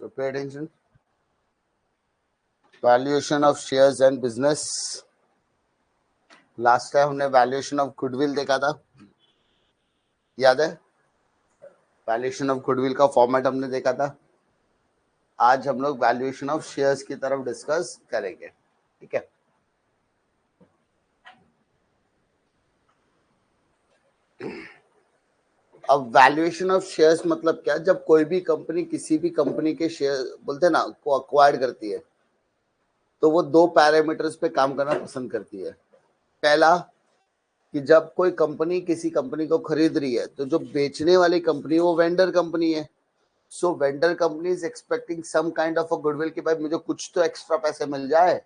So pay attention. Valuation of shares and business. Last time हमने valuation of goodwill देखा था, याद है? वैल्यूएशन ऑफ गुडविल का फॉर्मेट हमने देखा था। आज हम लोग वैल्यूएशन ऑफ शेयर्स की तरफ डिस्कस करेंगे, ठीक है? अब वैल्यूएशन ऑफ शेयर्स मतलब क्या? जब कोई भी कंपनी किसी भी कंपनी के शेयर बोलते हैं ना को अक्वायर करती है, तो वो दो पैरामीटर्स पे काम करना पसंद करती है। पहला कि जब कोई कंपनी किसी कंपनी को खरीद रही है, तो जो बेचने वाली कंपनी वो वेंडर कंपनी है। So vendor company is expecting some kind of a goodwill कि भाई मुझे कुछ तो एक्स्ट्रा पैसे मिल जाए।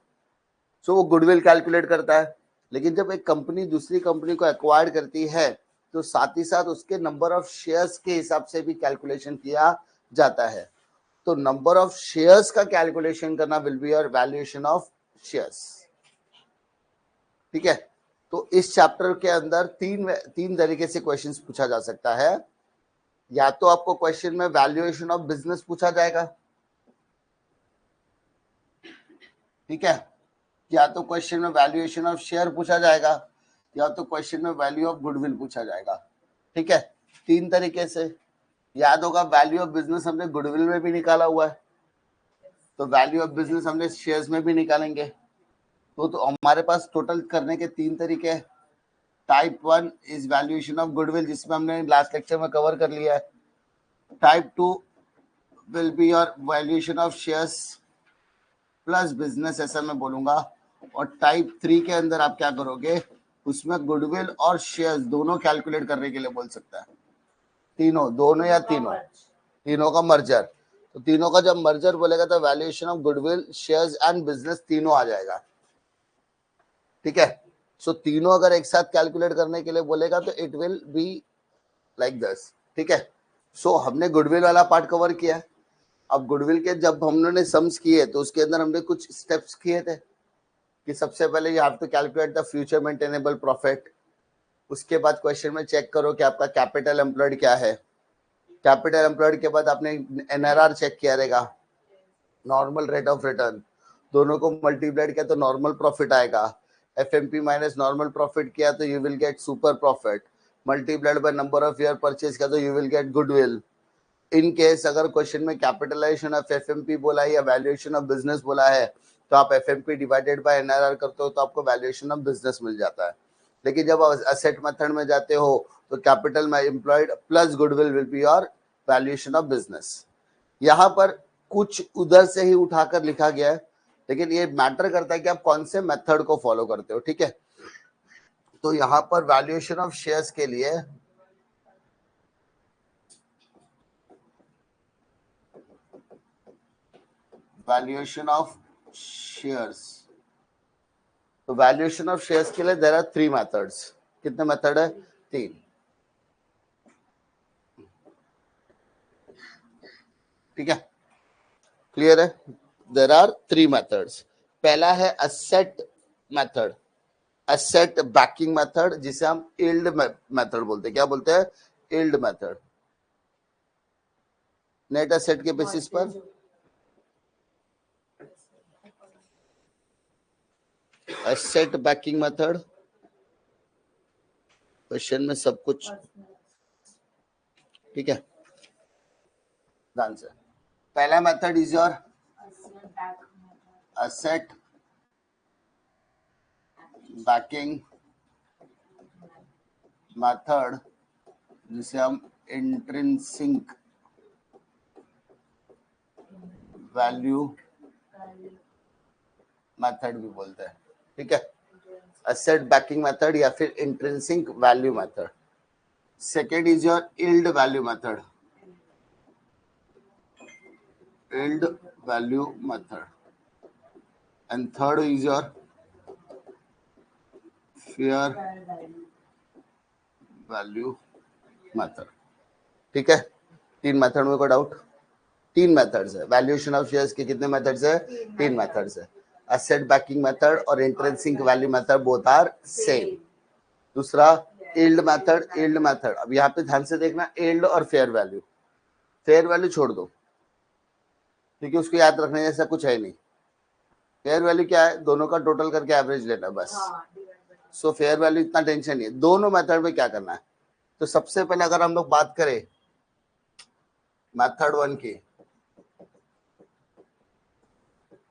सो वो गुडविल कैलकुलेट करता है। लेकिन जब एक कंपनी दूसरी कंपनी को एक्वायर करती है, तो साथ ही साथ उसके नंबर ऑफ शेयर्स के हिसाब से भी कैलकुलेशन किया जाता है। तो नंबर ऑफ शेयर्स का कैलकुलेशन करना will be your valuation of shares, ठीक है? तो इस चैप्टर के अंदर तीन तरीके से क्वेश्चंस पूछा जा सकता है। या तो आपको क्वेश्चन में वैल्यूएशन ऑफ बिजनेस पूछा जाएगा, ठीक है? या तो क्वेश्चन में वैल्यूएशन ऑफ शेयर पूछा जाएगा, या तो क्वेश्चन में वैल्यू ऑफ गुडविल पूछा जाएगा, ठीक है? तीन तरीके से। याद होगा वैल्यू ऑफ बिजनेस हमने गुडविल में भी निकाला हुआ है, तो वैल्यू ऑफ बिजनेस हमने शेयर्स में भी निकालेंगे। तो हमारे पास टोटल करने के तीन तरीके हैं। Type 1 is valuation of goodwill, जिसमें हमने लास्ट लेक्चर में कवर कर लिया है। Type 2 will be your valuation of shares plus business, ऐसा मैं बोलूंगा। और टाइप 3 के अंदर आप क्या करोगे, उसमें गुडविल और शेयर्स दोनों कैलकुलेट करने के लिए बोल सकता है। तीनों, दोनों या तीनों, तीनों का मर्जर। तो तीनों का जब मर्जर बोलेगा तो valuation of goodwill, shares and business तीनों आ जाएगा, ठीक है? सो तीनों अगर एक साथ कैलकुलेट करने के लिए बोलेगा तो it will be like this, ठीक है? सो हमने गुडविल वाला पार्ट कवर किया। अब गुडविल के जब हमने सम्स किए तो उसके अंदर हमने कुछ स्टेप्स किए थे कि सबसे पहले you have to calculate the future maintainable profit. उसके बाद क्वेश्चन में चेक करो कि आपका कैपिटल एम्प्लॉयड क्या है। कैपिटल एम्प्लॉयड के बाद आपने एनआरआर चेक किया रहेगा, नॉर्मल रेट ऑफ रिटर्न। दोनों को मल्टीप्लाइड किया तो नॉर्मल प्रॉफिट आएगा। एफएमपी माइनस नॉर्मल प्रॉफिट किया तो you will get super profit. Multiplied by number of year purchase किया तो you will get goodwill. In case अगर क्वेश्चन में कैपिटलाइजेशन ऑफ एफएमपी बोला है या वैल्यूएशन ऑफ बिजनेस बोला है, तो आप एफएमपी डिवाइडेड बाय एनआरआर करते हो तो आपको वैल्यूएशन ऑफ बिजनेस मिल जाता है। लेकिन जब आप असेट मेथड में जाते हो तो कैपिटल में employed plus goodwill will be your valuation of business. यहाँ पर कुछ उधर से ही उठाकर लिखा गया है, लेकिन ये मैटर करता है कि आप कौन से मेथड को फॉलो करते हो, ठीक है? तो यहाँ पर वैल्यूएशन ऑफ शेयर्स के लिए वैल्यूएशन ऑफ शेयर्स, तो वैल्यूएशन ऑफ शेयर्स के लिए देयर आर 3 मेथड्स। कितने मेथड है? 3, ठीक है? क्लियर है? There are 3 methods. पहला है asset method, asset backing method, जिसे हम यील्ड मेथड बोलते हैं। क्या बोलते हैं? Yield method. नेट असेट के बेसिस पर एसेट बैकिंग मेथड। क्वेश्चन में सब कुछ, ठीक है? ध्यान से। पहला method is your asset backing method, जिसे हम इंट्रिंसिक वैल्यू मेथड भी बोलते हैं, ठीक है? एसेट बैकिंग मेथड या फिर intrinsic value method. Second is your yield value method, yield value method. And third is your fair value method, ठीक है? 3 मेथड में कोई डाउट? 3 मेथड्स है। वैल्यूएशन ऑफ शेयर्स के कितने मेथड्स है? 3 मेथड्स है। एसेट बैकिंग मेथड और intrinsic value method both are same. दूसरा यील्ड मेथड, यील्ड मेथड। अब यहाँ पे ध्यान से देखना, यील्ड और फेयर वैल्यू। फेयर वैल्यू छोड़ दो, क्योंकि उसको याद रखने जैसा कुछ है नहीं। फेयर वैल्यू क्या है, दोनों का टोटल करके एवरेज लेना बस। सो फेयर वैल्यू इतना टेंशन नहीं है। दोनों मेथड में क्या करना है, तो सबसे पहले अगर हम लोग बात करें मेथड वन की,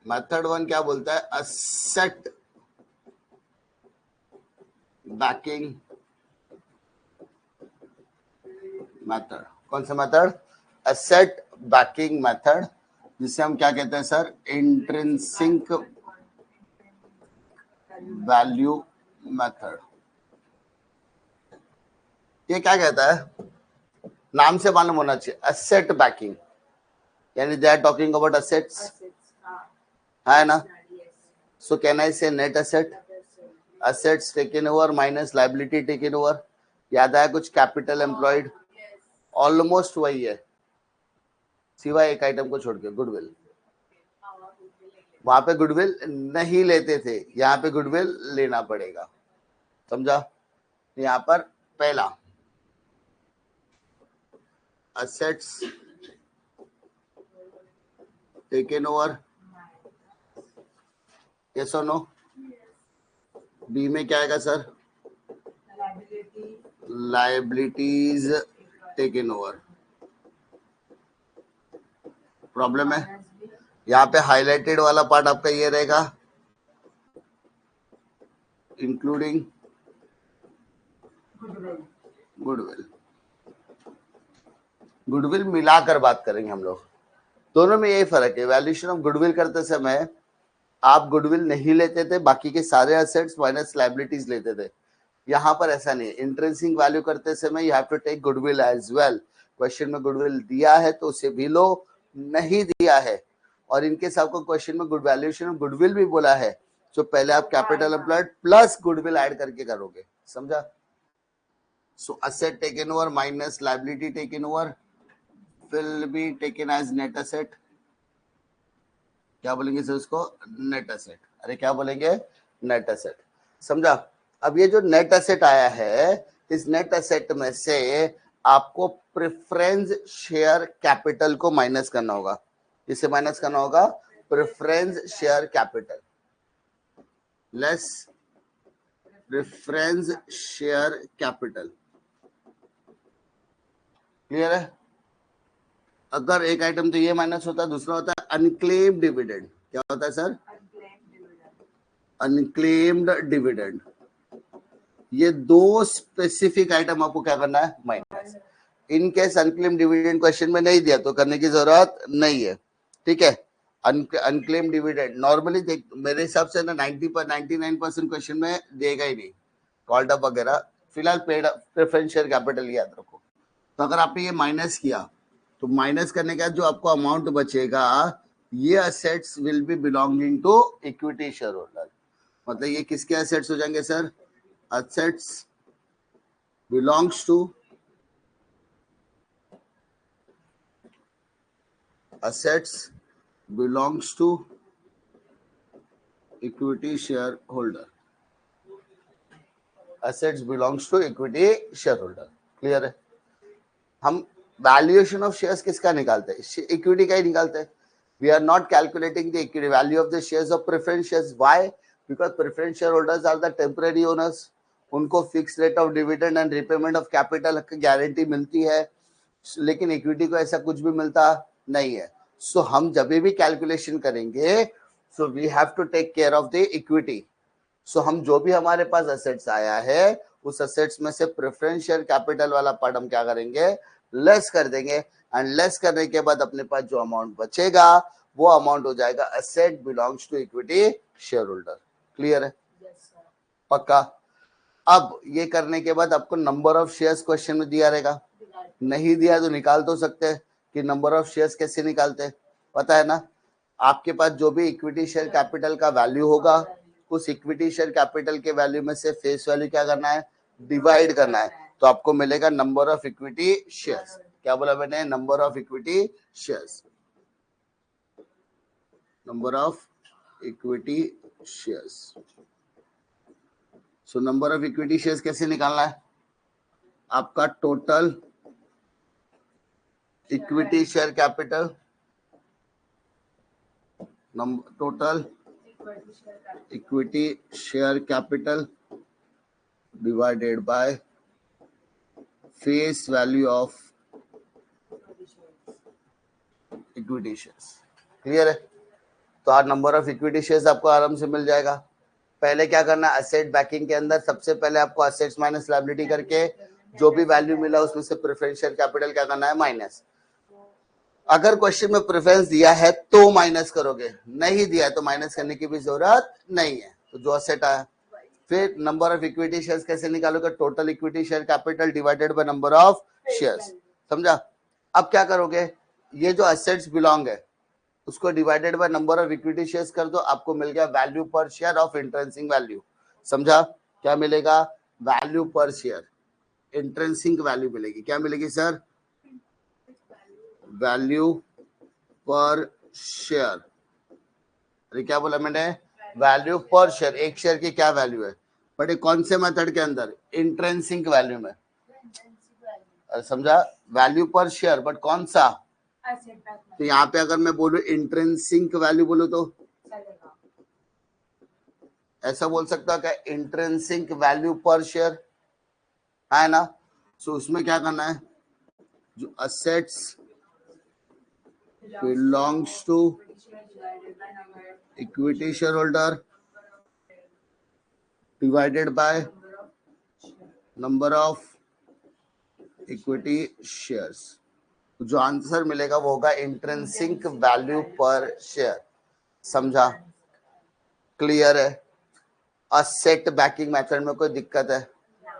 मेथड वन क्या बोलता है, असेट बैकिंग मेथड। कौन सा मेथड, असेट बैकिंग मेथड, जिसे हम क्या कहते हैं सर, इंट्रिंसिक वैल्यू मेथड। ये क्या कहता है, नाम से मालूम होना चाहिए, असेट बैकिंग, यानी they are talking about assets, है ना। So can I say net asset, assets taken over minus liability taken over. याद आया कुछ, कैपिटल एम्प्लॉयड, ऑलमोस्ट वही है, सिवाय एक आइटम को छोड़ के, गुडविल। वहां पे गुडविल नहीं लेते थे, यहाँ पे गुडविल लेना पड़ेगा, समझा। यहाँ पर पहला असेट्स टेकन ओवर, यस और नो। बी में क्या आएगा sir, liabilities taken over. Problem है, यहाँ पे हाईलाइटेड वाला पार्ट आपका ये रहेगा, इंक्लूडिंग गुडविल। गुडविल मिलाकर बात करेंगे हम लोग, दोनों में यही फर्क है। वैल्यूएशन ऑफ गुडविल करते समय आप गुडविल नहीं लेते थे, बाकी के सारे एसेट्स माइनस लायबिलिटीज लेते थे। यहाँ पर ऐसा नहीं है, इंट्रिंसिक वैल्यू करते समय you have to take goodwill as well. Question में गुडविल दिया है तो उसे भी लो, नहीं दिया है और इनके सबको क्वेश्चन में गुड वैल्यूएशन ऑफ गुडविल भी बोला है, तो पहले आप capital employed plus goodwill add करके करोगे, समझा। So asset taken over minus liability taken over will be taken as net asset। क्या बोलेंगे सर उसको, नेट एसेट। अरे क्या बोलेंगे, नेट एसेट, समझा। अब ये जो नेट एसेट आया है, इस नेट एसेट में से आपको प्रेफरेंस शेयर कैपिटल को माइनस करना होगा। इसे माइनस करना होगा, preference share capital less preference share capital. Clear है। अगर एक आइटम तो ये माइनस होता है, दूसरा होता है अनक्लेम्ड डिविडेंड। क्या होता है सर, अनक्लेम्ड डिविडेंड। ये दो स्पेसिफिक आइटम आपको क्या करना है, minus. In case unclaimed dividend question में नहीं दिया तो करने की जरूरत नहीं है, ठीक है। अनक्लेम्ड डिविडेंड नॉर्मली देख, मेरे हिसाब से ना 99% क्वेश्चन में देगा ही नहीं, कॉल्ड अप वगैरह। फिलहाल पेड प्रेफरेंस शेयर कैपिटल याद रखो। तो अगर आपने ये माइनस किया तो माइनस करने के बाद जो आपको अमाउंट बचेगा, ये assets will be belonging to equity share holder. मतलब ये किसके असेट्स हो जाएंगे sir, assets belongs to assets belongs to equity shareholder। assets belongs to equity shareholder। Clear है। हम वैल्यूएशन ऑफ शेयर्स किसका निकालते हैं, इक्विटी का ही निकालते हैं। We are not calculating the equity value of the shares of preference shares. Why, because preference share holders are the temporary owners. उनको fix rate of dividend and repayment of capital की guarantee मिलती है, लेकिन equity को ऐसा कुछ भी मिलता नहीं है। सो हम जब भी कैलकुलेशन करेंगे, so we have to take care of the equity. So हम जो भी हमारे पास असेट्स आया है, उस असेट्स में से प्रेफरेंस शेयर कैपिटल वाला पार्ट हम क्या करेंगे, लेस कर देंगे। एंड लेस करने के बाद अपने पास जो अमाउंट बचेगा वो अमाउंट हो जाएगा asset belongs to equity share holder. Clear है, पक्का। अब ये करने के बाद आपको नंबर ऑफ शेयर्स क्वेश्चन में दिया रहेगा, नहीं दिया तो निकाल तो सकते हैं कि नंबर ऑफ शेयर्स कैसे निकालते हैं, पता है ना। आपके पास जो भी इक्विटी शेयर कैपिटल का वैल्यू होगा, उस इक्विटी शेयर कैपिटल के वैल्यू में से फेस वैल्यू क्या करना है, डिवाइड करना है, तो आपको मिलेगा नंबर ऑफ इक्विटी शेयर्स। क्या बोला मैंने, number of equity shares, number of equity shares. So number of equity shares कैसे निकालना है, आपका total equity share capital total equity share capital divided by face value of equity shares. Clear है? तो आज नंबर ऑफ इक्विटी शेयर्स आपको आराम से मिल जाएगा। पहले क्या करना है, एसेट बैकिंग के अंदर सबसे पहले आपको एसेट्स माइनस लायबिलिटी करके जो भी वैल्यू मिला उसमें से प्रेफरेंस शेयर कैपिटल क्या करना है, माइनस। अगर क्वेश्चन में प्रेफरेंस दिया है तो माइनस करोगे, नहीं दिया है तो माइनस करने की भी जरूरत नहीं है। तो जो एसेट आया, फिर नंबर ऑफ इक्विटी शेयर्स कैसे निकालोगे, total equity share capital divided by number of shares. समझा? अब क्या करोगे, ये जो एसेट्स बिलोंग है उसको divided by number of equity shares कर दो, आपको मिल गया value per share of intrinsic value. समझा? क्या मिलेगा, value per share, intrinsic value मिलेगी। क्या मिलेगी सर, वैल्यू पर शेयर। अरे क्या बोला मैंने, वैल्यू पर शेयर, एक शेयर की क्या वैल्यू है, बट ये कौन से मेथड के अंदर, इंट्रिंसिक वैल्यू में। समझा, वैल्यू पर शेयर बट कौन सा, तो यहाँ पे अगर मैं बोलूं इंट्रिंसिक वैल्यू बोलूं तो ऐसा बोल सकता क्या, इंट्रिंसिक वैल्यू पर शेयर है ना। सो उसमें क्या करना है, जो assets belongs to equity share holder divided by number of equity shares, जो आंसर मिलेगा वो होगा इंट्रिंसिक वैल्यू पर शेयर। समझा? क्लियर है? असेट बैकिंग मेथड में कोई दिक्कत है?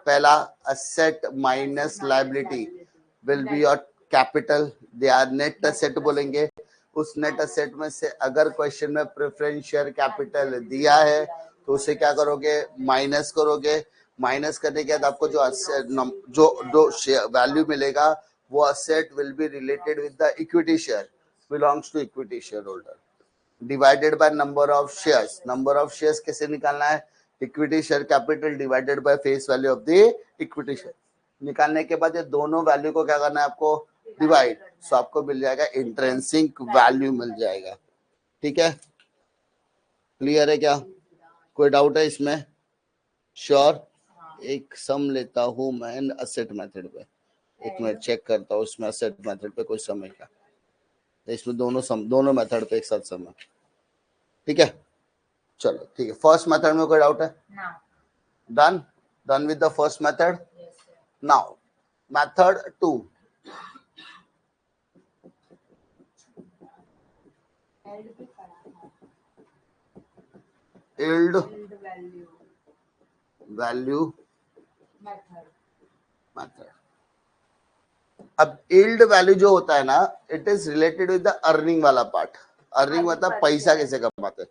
पहला, asset minus liability will be your capital, they are net asset बोलेंगे। उस नेट असेट में से अगर क्वेश्चन में प्रेफरेंस शेयर कैपिटल दिया है तो उसे क्या करोगे, माइनस करोगे। माइनस करने के बाद आपको जो वैल्यू मिलेगा वो asset will be related with the equity share belongs to equity share holder divided by number of shares. Number of shares कैसे निकालना है, equity share capital divided by face value of the equity share. निकालने के बाद ये दोनों value को क्या करना है आपको, डिवाइड, सो आपको मिल जाएगा इंट्रिंसिक वैल्यू मिल जाएगा। ठीक है? क्लियर है क्या, कोई डाउट है इसमें? श्योर? एक सम लेता हूं मैं असेट मेथड पे, एक मिनट चेक करता हूँ उसमें असेट मेथड पे कोई सम है क्या, इसमें दोनों मेथड पे एक साथ सम है। ठीक है, चलो ठीक है। फर्स्ट मेथड में कोई डाउट है? Done, done with the first method. Now method 2, yield value method. अब yield वैल्यू जो होता है ना, it is related with the earning वाला पार्ट। अर्निंग मतलब पैसा कैसे कमाते,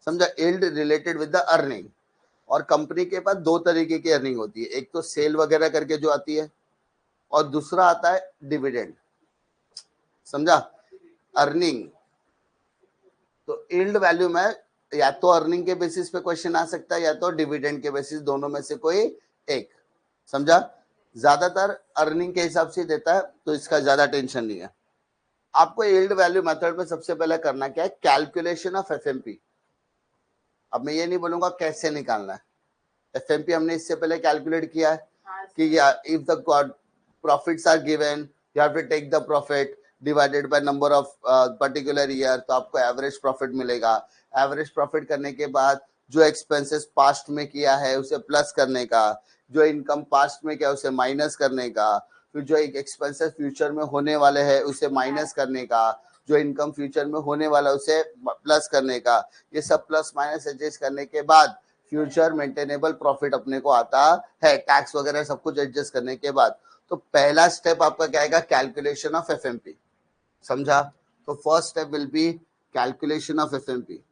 समझा? yield related with the earning. और कंपनी के पास दो तरीके की अर्निंग होती है, एक तो सेल वगैरह करके जो आती है और दूसरा आता है डिविडेंड। समझा? अर्निंग तो yield वैल्यू में या तो अर्निंग के बेसिस पे क्वेश्चन आ सकता है या तो डिविडेंड के बेसिस, दोनों में से कोई एक। समझा? ज्यादातर अर्निंग के हिसाब से देता है तो इसका ज्यादा टेंशन नहीं है। आपको yield वैल्यू मेथड में सबसे पहले करना क्या है, कैलकुलेशन ऑफ एफएमपी। अब मैं ये नहीं बोलूंगा कैसे निकालना है, एफएमपी हमने इससे पहले कैलकुलेट किया है कि if the profits are given you have to take the profit divided by number of particular year, तो आपको एवरेज प्रॉफिट मिलेगा। एवरेज प्रॉफिट करने के बाद जो एक्सपेंसेस पास्ट में किया है उसे प्लस करने का, जो इनकम पास्ट में किया उसे माइनस करने का, फिर जो एक्सपेंसेस फ्यूचर में होने वाले हैं उसे माइनस करने का, जो इनकम फ्यूचर में होने वाला उसे प्लस करने का। ये सब प्लस माइनस एडजस्ट करने के बाद फ्यूचर मेंटेनेबल प्रॉफिट अपने को आता है, टैक्स वगैरह सब कुछ एडजस्ट करने के बाद। तो पहला स्टेप आपका क्या आएगा, कैलकुलेशन ऑफ एफएमपी। समझा? तो first step will be calculation of FMP.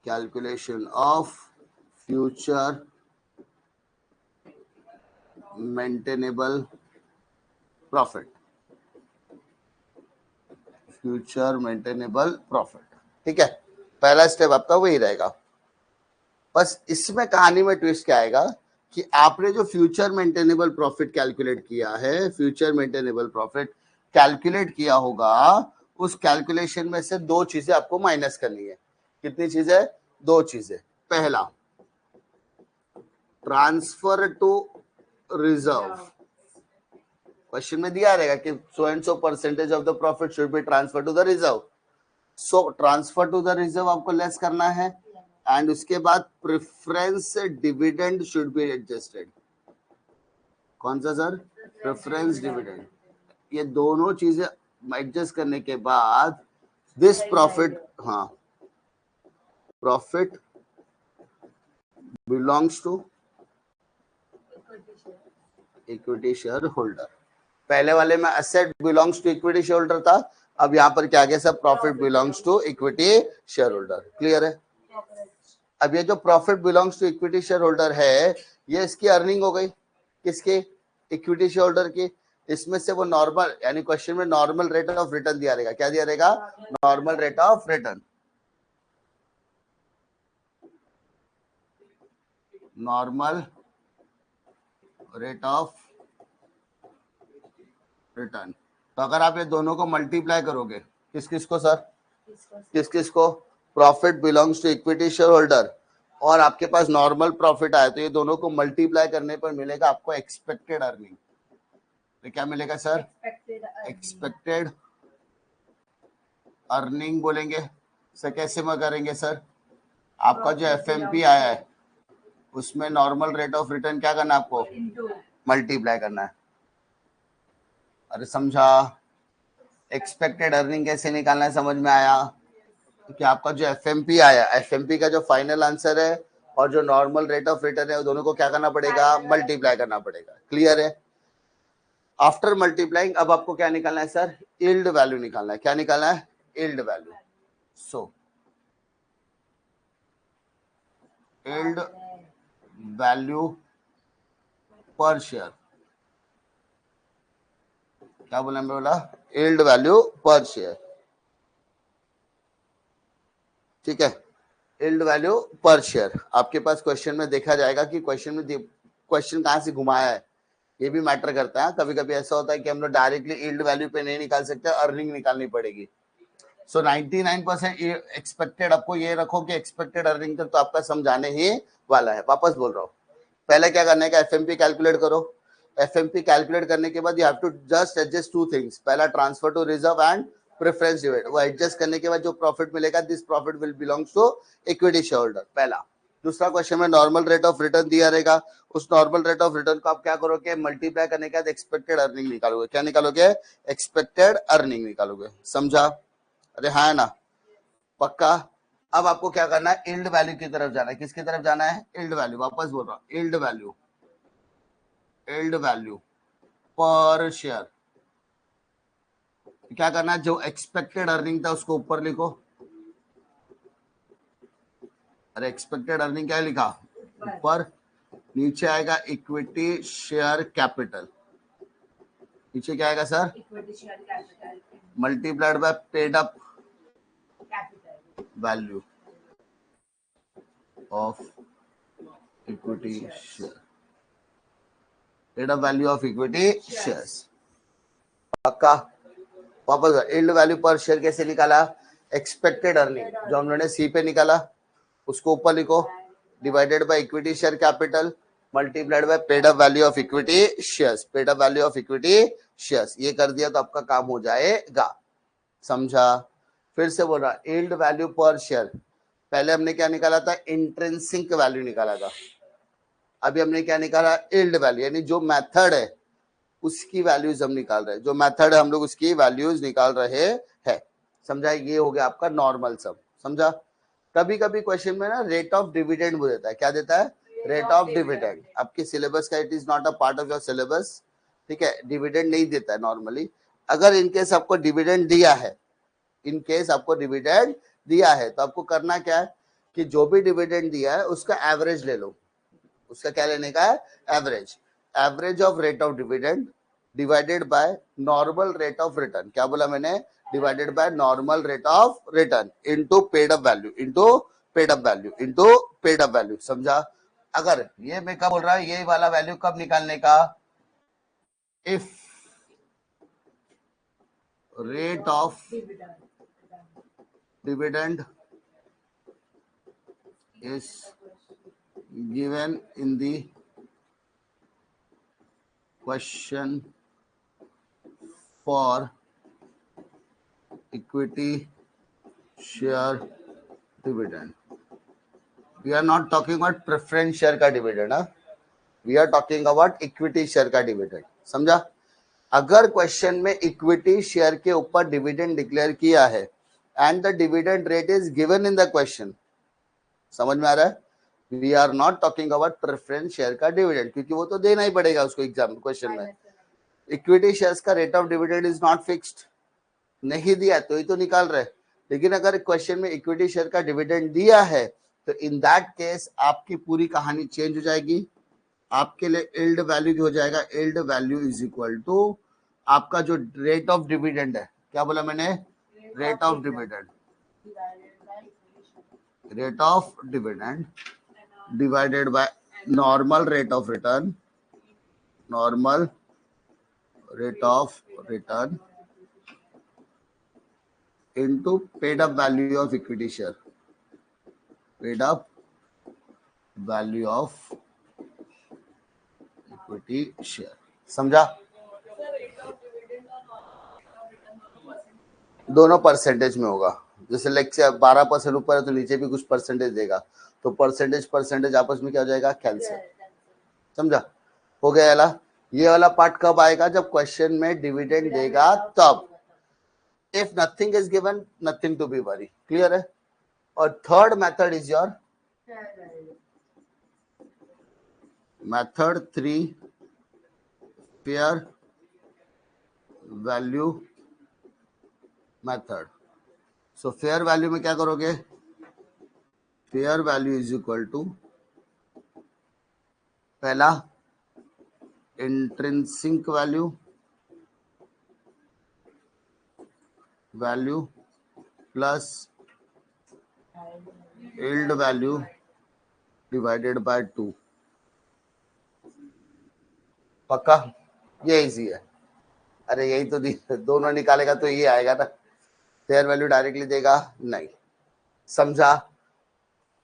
Calculation of future maintainable profit, future maintainable profit. ठीक है, पहला स्टेप आपका वही रहेगा। बस इसमें कहानी में ट्विस्ट क्या आएगा कि आपने जो फ्यूचर मेंटेनेबल प्रॉफिट कैलकुलेट किया है, फ्यूचर मेंटेनेबल प्रॉफिट, कैलकुलेट किया होगा उस कैलकुलेशन में से दो चीजें आपको माइनस करनी है। कितनी चीजें? दो चीजें। पहला, ट्रांसफर टू रिजर्व। क्वेश्चन में दिया रहेगा कि so and so percentage of the profit should be transfer to the reserve. So transfer to the reserve आपको लेस करना है, एंड उसके बाद preference dividend should be adjusted. कौन सा सर? Preference dividend. ये दोनों चीजें एडजस्ट करने के बाद दिस प्रॉफिट, हाँ, profit belongs to equity share holder. पहले वाले में asset belongs to equity share holder था, अब यहाँ पर क्या गया सब? Profit belongs to equity share holder. Clear है? अब ये जो profit belongs to equity share holder है, ये इसकी अर्निंग हो गई। किसकी? इक्विटी शेयर होल्डर की। इसमें से वो नॉर्मल, यानी क्वेश्चन में नॉर्मल रेट ऑफ रिटर्न दिया रहेगा। क्या दिया रहेगा? Normal rate of return. Normal rate of return. तो अगर आप ये दोनों को मल्टीप्लाई करोगे, किस किस को सर? किस किस को? Profit belongs to equity share holder और आपके पास नॉर्मल प्रॉफिट आया, तो ये दोनों को मल्टीप्लाई करने पर मिलेगा आपको एक्सपेक्टेड अर्निंग। तो क्या मिलेगा सर? एक्सपेक्टेड अर्निंग बोलेंगे। सर कैसे में करेंगे सर? आपका जो एफएमपी आया है उसमें नॉर्मल रेट ऑफ रिटर्न क्या करना है आपको? मल्टीप्लाई करना है। अरे समझा? एक्सपेक्टेड अर्निंग कैसे निकालना है, समझ में आया? कि आपका जो एफएमपी आया, एफएमपी का जो फाइनल आंसर है और जो नॉर्मल रेट ऑफ रिटर्न है, वो दोनों को क्या करना पड़ेगा? मल्टीप्लाई करना पड़ेगा। क्लियर है? आफ्टर मल्टीप्लाइंग अब आपको क्या निकालना है सर? यील्ड वैल्यू निकालना है। क्या निकालना है? Yield value. So yield value per share. क्या बोला मैं? बोला यील्ड वैल्यू पर शेयर। ठीक है, यील्ड वैल्यू पर शेयर। आपके पास क्वेश्चन में देखा जाएगा कि क्वेश्चन कहां से घुमाया है, ये भी मैटर करता है। कभी कभी ऐसा होता है कि हम लोग डायरेक्टली यील्ड वैल्यू पे नहीं निकाल सकते, अर्निंग निकालनी पड़ेगी। सो 99% एक्सपेक्टेड, आपको ये रखो कि एक्सपेक्टेड अर्निंग तक तो आपका समझाने ही वाला है। वापस बोल रहा हूँ, पहले क्या करना है कि एफएमपी कैलकुलेट करो। एफएमपी कैलकुलेट करने के बाद you have to just adjust two things. पहला transfer to reserve and preference dividend. वो एडजस्ट करने के बाद जो प्रॉफिट मिलेगा, this profit will belongs to equity share holder. पहला। दूसरा क्वेश्चन में नॉर्मल रेट ऑफ रिटर्न दिया रहेगा, उस नॉर्मल रेट ऑफ रिटर्न को आप क्या करोगे? मल्टीप्लाई करने के बाद एक्सपेक्टेड अर्निंग निकालोगे। क्या निकालोगे? एक्सपेक्टेड अर्निंग निकालोगे। समझा? अरे हाँ है ना? पक्का? अब आपको क्या करना है? यील्ड वैल्यू की तरफ जाना है। किसकी तरफ जाना है? Yield value. वापस बोल रहा हूं, yield value, yield value per share. क्या करना है? जो एक्सपेक्टेड अर्निंग था उसको ऊपर लिखो। अरे एक्सपेक्टेड अर्निंग क्या लिखा? ऊपर। नीचे आएगा इक्विटी शेयर कैपिटल। नीचे क्या आएगा sir? Multiplied by paid up value of equity share, paid up value of equity shares. पक्का? वापस, यील्ड वैल्यू पर शेयर कैसे निकाला? एक्सपेक्टेड अर्निंग जो हम लोगों ने सी पे निकाला उसको ऊपर लिखो, divided by equity share capital multiplied by paid up value of equity shares. Paid up value of equity shares ये कर दिया तो आपका काम हो जाएगा। समझा? फिर से बोल रहा, यील्ड वैल्यू पर शेयर। पहले हमने क्या निकाला था? इंट्रिंसिक वैल्यू निकाला था। अभी हमने क्या निकाला? यील्ड वैल्यू, यानी जो मेथड है उसकी वैल्यूज हम निकाल रहे हैं। जो मेथड है हम लोग उसकी वैल्यूज निकाल रहे हैं। समझा? ये हो गया आपका नॉर्मल सम। समझा? कभी कभी क्वेश्चन में ना रेट ऑफ डिविडेंड वो देता है। क्या देता है? Rate of dividend. आपके सिलेबस का it is not a part of your syllabus. ठीक है, डिविडेंड नहीं देता है नॉर्मली। अगर इनकेस आपको डिविडेंड दिया है, इनकेस आपको डिविडेंड दिया है, तो आपको करना क्या है कि जो भी डिविडेंड दिया है उसका एवरेज ले लो। उसका क्या लेने का है? Average. Average of rate of dividend divided by normal rate of return. क्या बोला मैंने? Divided by normal rate of return into paid up value, into paid up value, into paid up value. समझा? अगर ये मैं कब बोल रहा है, ये वाला वैल्यू कब निकालने का? If rate of dividend is given in the question for equity share dividend. We are not talking about preference share का dividend, हाँ? We are talking about equity share का dividend. समझा? अगर क्वेश्चन में इक्विटी शेयर के ऊपर dividend declare किया है and the dividend rate is given in the question, समझ में आ रहा है? We are not talking about preference share का डिविडेंड, क्योंकि वो तो देना ही पड़ेगा उसको एग्जाम क्वेश्चन में. इक्विटी शेयर्स का rate of dividend is not fixed, नहीं दिया तो ही तो निकाल रहे. लेकिन अगर क्वेश्चन में इक्विटी शेयर का डिविडेंड दिया है तो इन दैट केस आपकी पूरी कहानी चेंज हो जाएगी. आपके लिए इल्ड वैल्यू हो जाएगा, yield value is equal to आपका जो रेट ऑफ डिविडेंड है, क्या बोला मैंने? Rate of dividend, rate of dividend divided by normal rate of return, normal rate of return into paid up value of equity share, paid up value of equity share. समझा? दोनों percentage में होगा. जैसे like से 12% ऊपर है तो नीचे भी कुछ परसेंटेज देगा, तो परसेंटेज आपस में क्या हो जाएगा? कैंसिल. समझा? हो गया वाला. ये वाला पार्ट कब आएगा? जब क्वेश्चन में डिविडेंड देगा तब. If nothing is given, nothing to be worry. Clear है? और third method is your method 3, fair value method. So fair value में क्या करोगे? Fair value is equal to पहला intrinsic value plus yield value divided by 2. पक्का? ये easy है. अरे यही तो दोनों निकालेगा तो ये आएगा ना. फेयर वैल्यू डायरेक्टली देगा नहीं. समझा?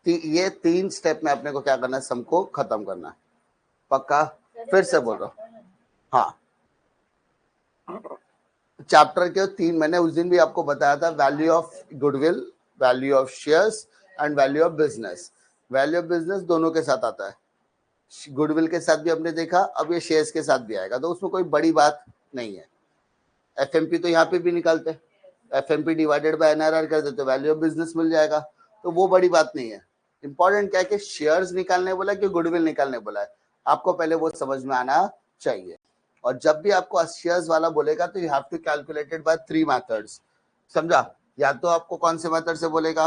ये 3 स्टेप में अपने को क्या करना है? सम को खत्म करना है. पक्का? फिर से बोल रहा हूँ. हाँ, चैप्टर के 3 मैंने उस दिन भी आपको बताया था. Value of goodwill, value of shares and value of business. Value of business दोनों के साथ आता है. गुडविल के साथ भी हमने देखा, अब ये शेयर्स के साथ भी आएगा, तो उसमें कोई बड़ी बात नहीं है. एफएमपी तो यहाँ पे भी निकालते, एफएमपी डिवाइडेड बाय एनआरआर कर देते, वैल्यू ऑफ बिजनेस मिल जाएगा, तो वो बड़ी बात नहीं है. इंपॉर्टेंट क्या है कि शेयर्स निकालने बोला कि गुडविल निकालने बोला है, आपको पहले वो समझ में आना चाहिए. और जब भी आपको शेयर्स वाला बोलेगा तो you have to calculated by 3 methods. समझा? या तो आपको कौन से मेथड से बोलेगा?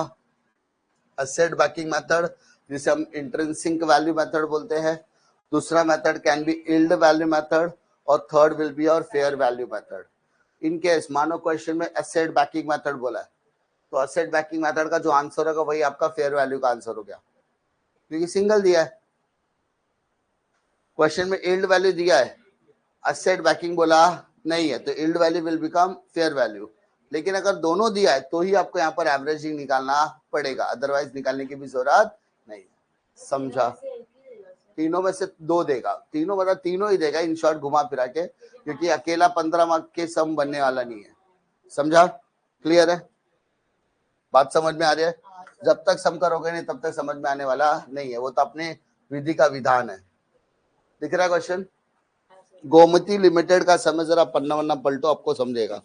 एसेट बैकिंग मेथड, जिसे हम इंट्रिंसिक वैल्यू मेथड बोलते हैं. दूसरा method can be yield value method, और थर्ड विल बी और fair value method. In case मानो क्वेश्चन में एसेट बैकिंग मेथड बोला है, तो एसेट बैकिंग मेथड का जो आंसर होगा वही आपका फेयर वैल्यू का आंसर हो गया, क्योंकि सिंगल दिया है. क्वेश्चन में यील्ड वैल्यू दिया है, एसेट बैकिंग बोला नहीं है, तो yield value will become fair value. लेकिन अगर दोनों दिया है तो ही आपको यहाँ पर एवरेजिंग निकालना पड़ेगा, अदरवाइज निकालने की भी जरूरत नहीं. समझा? तीनों में से 2 देगा, तीनों मतलब तीनों ही देगा इन शॉर्ट घुमा फिरा के, क्योंकि अकेला 15 मार्क के सम बनने वाला नहीं है. समझा? क्लियर है? बात समझ में आ रही है? जब तक सम करोगे नहीं तब तक समझ में आने वाला नहीं है, वो तो अपने विधि का विधान है. दिख रहा है क्वेश्चन? गोमती लिमिटेड का समय जरा पन्ना वन्ना पलटो, आपको समझेगा.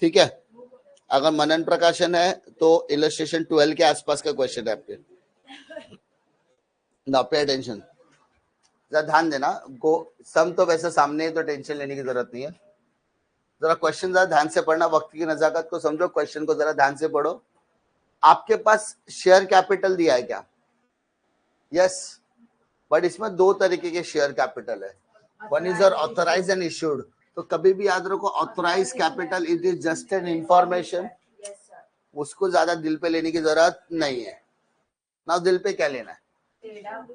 ठीक है? अगर मनन प्रकाशन है तो इलस्ट्रेशन 12 के आसपास का क्वेश्चन है आपके. ना पे अटेंशन, जरा ध्यान देना. सम तो वैसे सामने है तो टेंशन लेने की जरूरत नहीं है. जरा क्वेश्चन जरा ध्यान से पढ़ना, वक्त की नजाकत को समझो, क्वेश्चन को जरा ध्यान से पढ़ो. आपके पास शेयर कैपिटल दिया है क्या? यस, बट इसमें 2 तरीके के शेयर कैपिटल है. One is your authorised and issued. तो कभी भी याद रखो, authorise capital it is just an information, उसको ज्यादा दिल पे लेने की जरूरत नहीं है. ना दिल पे क्या लेना है?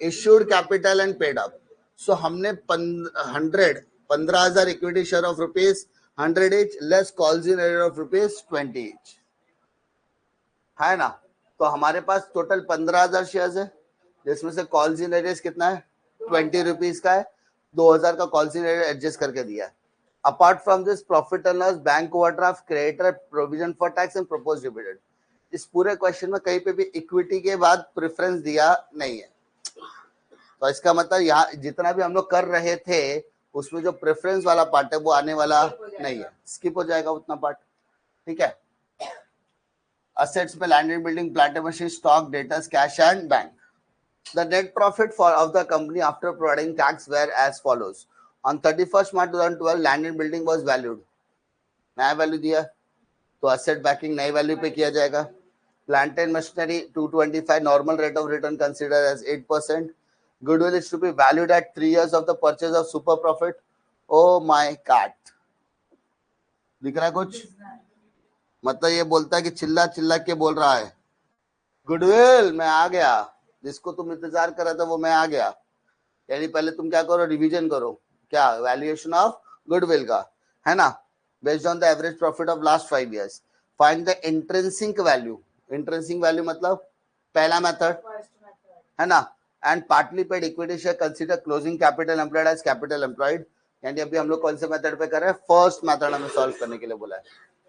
Issued capital and paid up. So हमने 100 15,000 equity share of ₹100 each less calls in arrear of ₹20 each, है ना। तो हमारे पास टोटल 15,000 शेयर्स है, जिसमें से कॉल्स इन एरियर कितना है, ₹20 का है। 2,000 का कॉल्स इन एरियर एडजस्ट करके दिया है। Apart from this profit and loss, bank overdraft, creditor, provision for tax and proposed dividend. इस पूरे क्वेश्चन में कहीं पे भी इक्विटी के बाद प्रेफरेंस दिया नहीं है। तो इसका मतलब यहाँ जितना भी हम लोग कर रहे थे उसमें जो प्रेफरेंस वाला पार्ट है वो आने वाला नहीं है, स्किप हो जाएगा उतना पार्ट, ठीक है। असेट्स में land and building, plant and machine, stock, debtors, cash and bank. The net profit of the company after providing tax were as follows. On 31st March 2012, land and building was valued. नया value दिया तो asset backing नई value पे किया जाएगा। Plant and machinery 225, normal rate of return consider as 8%। Goodwill is to be valued at 3 years of the purchase of super profit. Oh my God, दिख रहा है कुछ? मतलब ये बोलता है कि चिल्ला चिल्ला के बोल रहा है गुडविल मैं आ गया, जिसको तुम इंतजार कर रहे थे वो मैं आ गया। यानी पहले तुम क्या करो, रिवीजन करो, क्या वैल्यूएशन ऑफ गुडविल का, है ना, based on the average profit of last 5 years। Find the intrinsic value. Intrinsic value मतलब पहला मेथड, है ना। And partly paid equity share consider closing capital employed as capital employed. यानी अभी हम लोग कौन से मेथड पे कर रहे हैं, फर्स्ट मेथड हमें सॉल्व करने के लिए बोला है।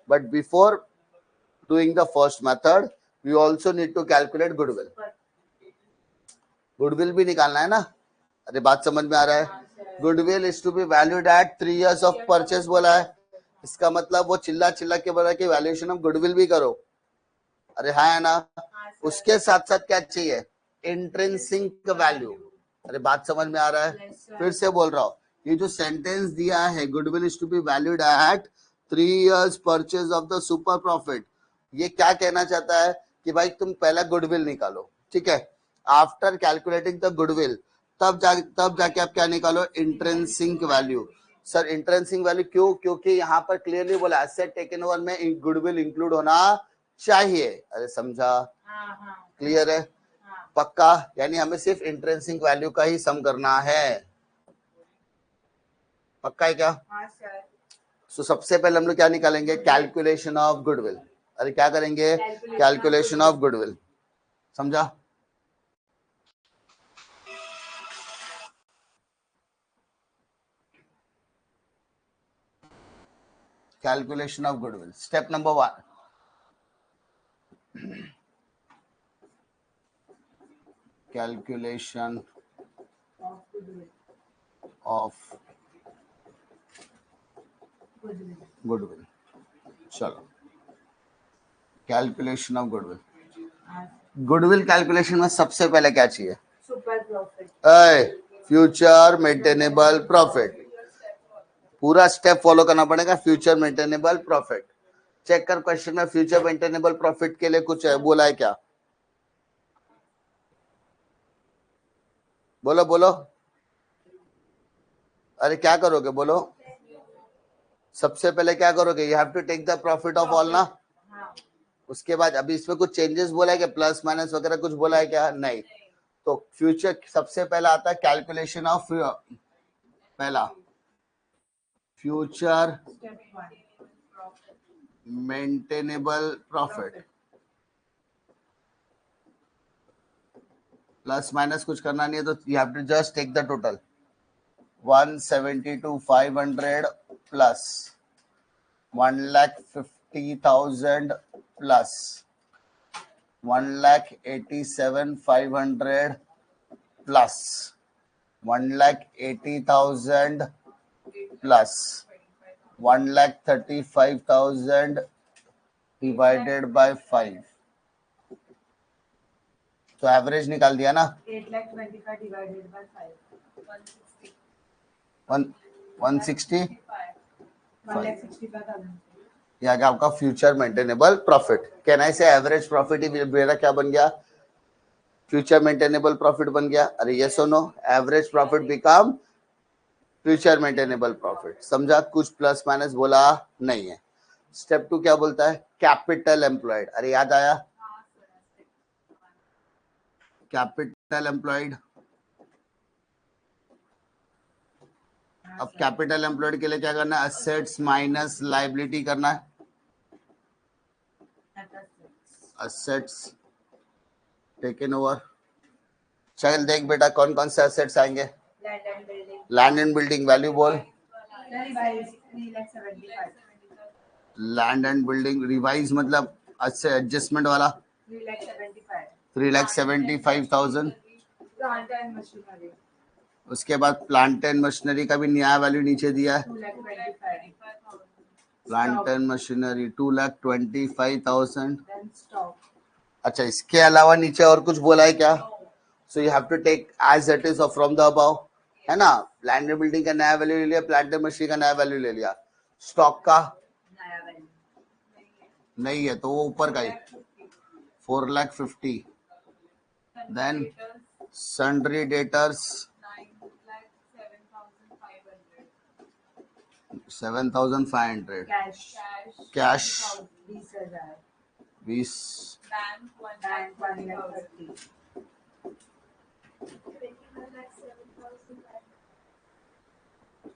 But before doing the first method we also need to calculate goodwill. Goodwill भी निकालना है ना। अरे बात समझ में आ रहा है? Goodwill is to be valued at 3 years of purchase बोला है। इसका मतलब वो चिल्ला चिल्ला के बोला कि वैल्यूएशन ऑफ गुडविल भी करो। अरे हाँ है ना। उसके साथ साथ क्या चाहिए, इंट्रिंसिक वैल्यू। अरे बात समझ में आ रहा है? फिर से बोल रहा हूँ, ये जो सेंटेंस दिया है goodwill is to be valued at 3 years purchase of the super profit, ये क्या कहना चाहता है कि भाई तुम पहला गुडविल निकालो, ठीक है। आफ्टर कैलकुलेटिंग द गुडविल तब जाके आप क्या निकालो, intrinsic value. Sir intrinsic value क्यों? क्योंकि यहाँ पर क्लियरली बोला एसेट टेकन ओवर में गुडविल इंक्लूड होना चाहिए। अरे समझा? क्लियर है? पक्का? यानी हमें सिर्फ इंट्रिंसिक वैल्यू का ही सम करना है। पक्का है क्या? सो सबसे पहले हम लोग क्या निकालेंगे, कैलकुलेशन ऑफ गुडविल। अरे क्या करेंगे, कैलकुलेशन ऑफ गुडविल। समझा? Calculation of goodwill. Step number 1. Calculation of goodwill. चलो, calculation of goodwill. Goodwill calculation में सबसे पहले क्या चाहिए, super profit, future maintainable profit. पूरा स्टेप फॉलो करना पड़ेगा, फ्यूचर मेंटेनेबल प्रॉफिट। चेक कर क्वेश्चन में फ्यूचर मेंटेनेबल प्रॉफिट के लिए कुछ है बोला है क्या, बोलो बोलो। अरे क्या करोगे बोलो, सबसे पहले क्या करोगे, you have to take the profit of all ना। उसके बाद अभी इसमें कुछ चेंजेस बोला है क्या, प्लस माइनस वगैरह कुछ बोला है क्या, नहीं। तो फ्यूचर सबसे पहला आता है कैलकुलेशन ऑफ, पहला future maintainable profit. Plus minus कुछ करना नहीं है, तो you have to just take the total 172,500 plus 1,50,000 plus 1,87,500 plus 1,80,000 plus 1,35,000 divided by 5। तो एवरेज निकाल दिया ना, 8,25,000 डिवाइडेड बाय 5 160 ये आगे आपका future maintainable profit. Can I से एवरेज प्रॉफिट ही मेरा क्या बन गया, फ्यूचर मेंटेनेबल प्रॉफिट बन गया। अरे यस और no, average profit become future maintainable profit. समझा? कुछ प्लस माइनस बोला नहीं है। स्टेप 2 क्या बोलता है, कैपिटल एम्प्लॉयड। अरे याद आया, कैपिटल एम्प्लॉयड अब कैपिटल एम्प्लॉयड के लिए क्या करना है, असेट्स माइनस लाइबिलिटी करना है, असेट्स टेकन ओवर। चल देख बेटा कौन कौन से असेट्स आएंगे, लैंड एंड बिल्डिंग वैल्यू बोल, लैंड एंड बिल्डिंग रिवाइज मतलब अच्छे एडजस्टमेंट वाला 3,75,000। उसके बाद प्लांट एंड मशीनरी का भी नया वैल्यू नीचे दिया है, प्लांट एंड मशीनरी 2,25,000। अच्छा इसके अलावा नीचे और कुछ बोला है क्या, so you have to take as it is from the above, है ना। प्लांट एंड बिल्डिंग का नया वैल्यू ले लिया, प्लांट एंड मशीनरी का नया वैल्यू ले लिया, स्टॉक का नहीं है तो वो ऊपर का ही 4,50,000। Then sundry debtors 7,500, cash 20,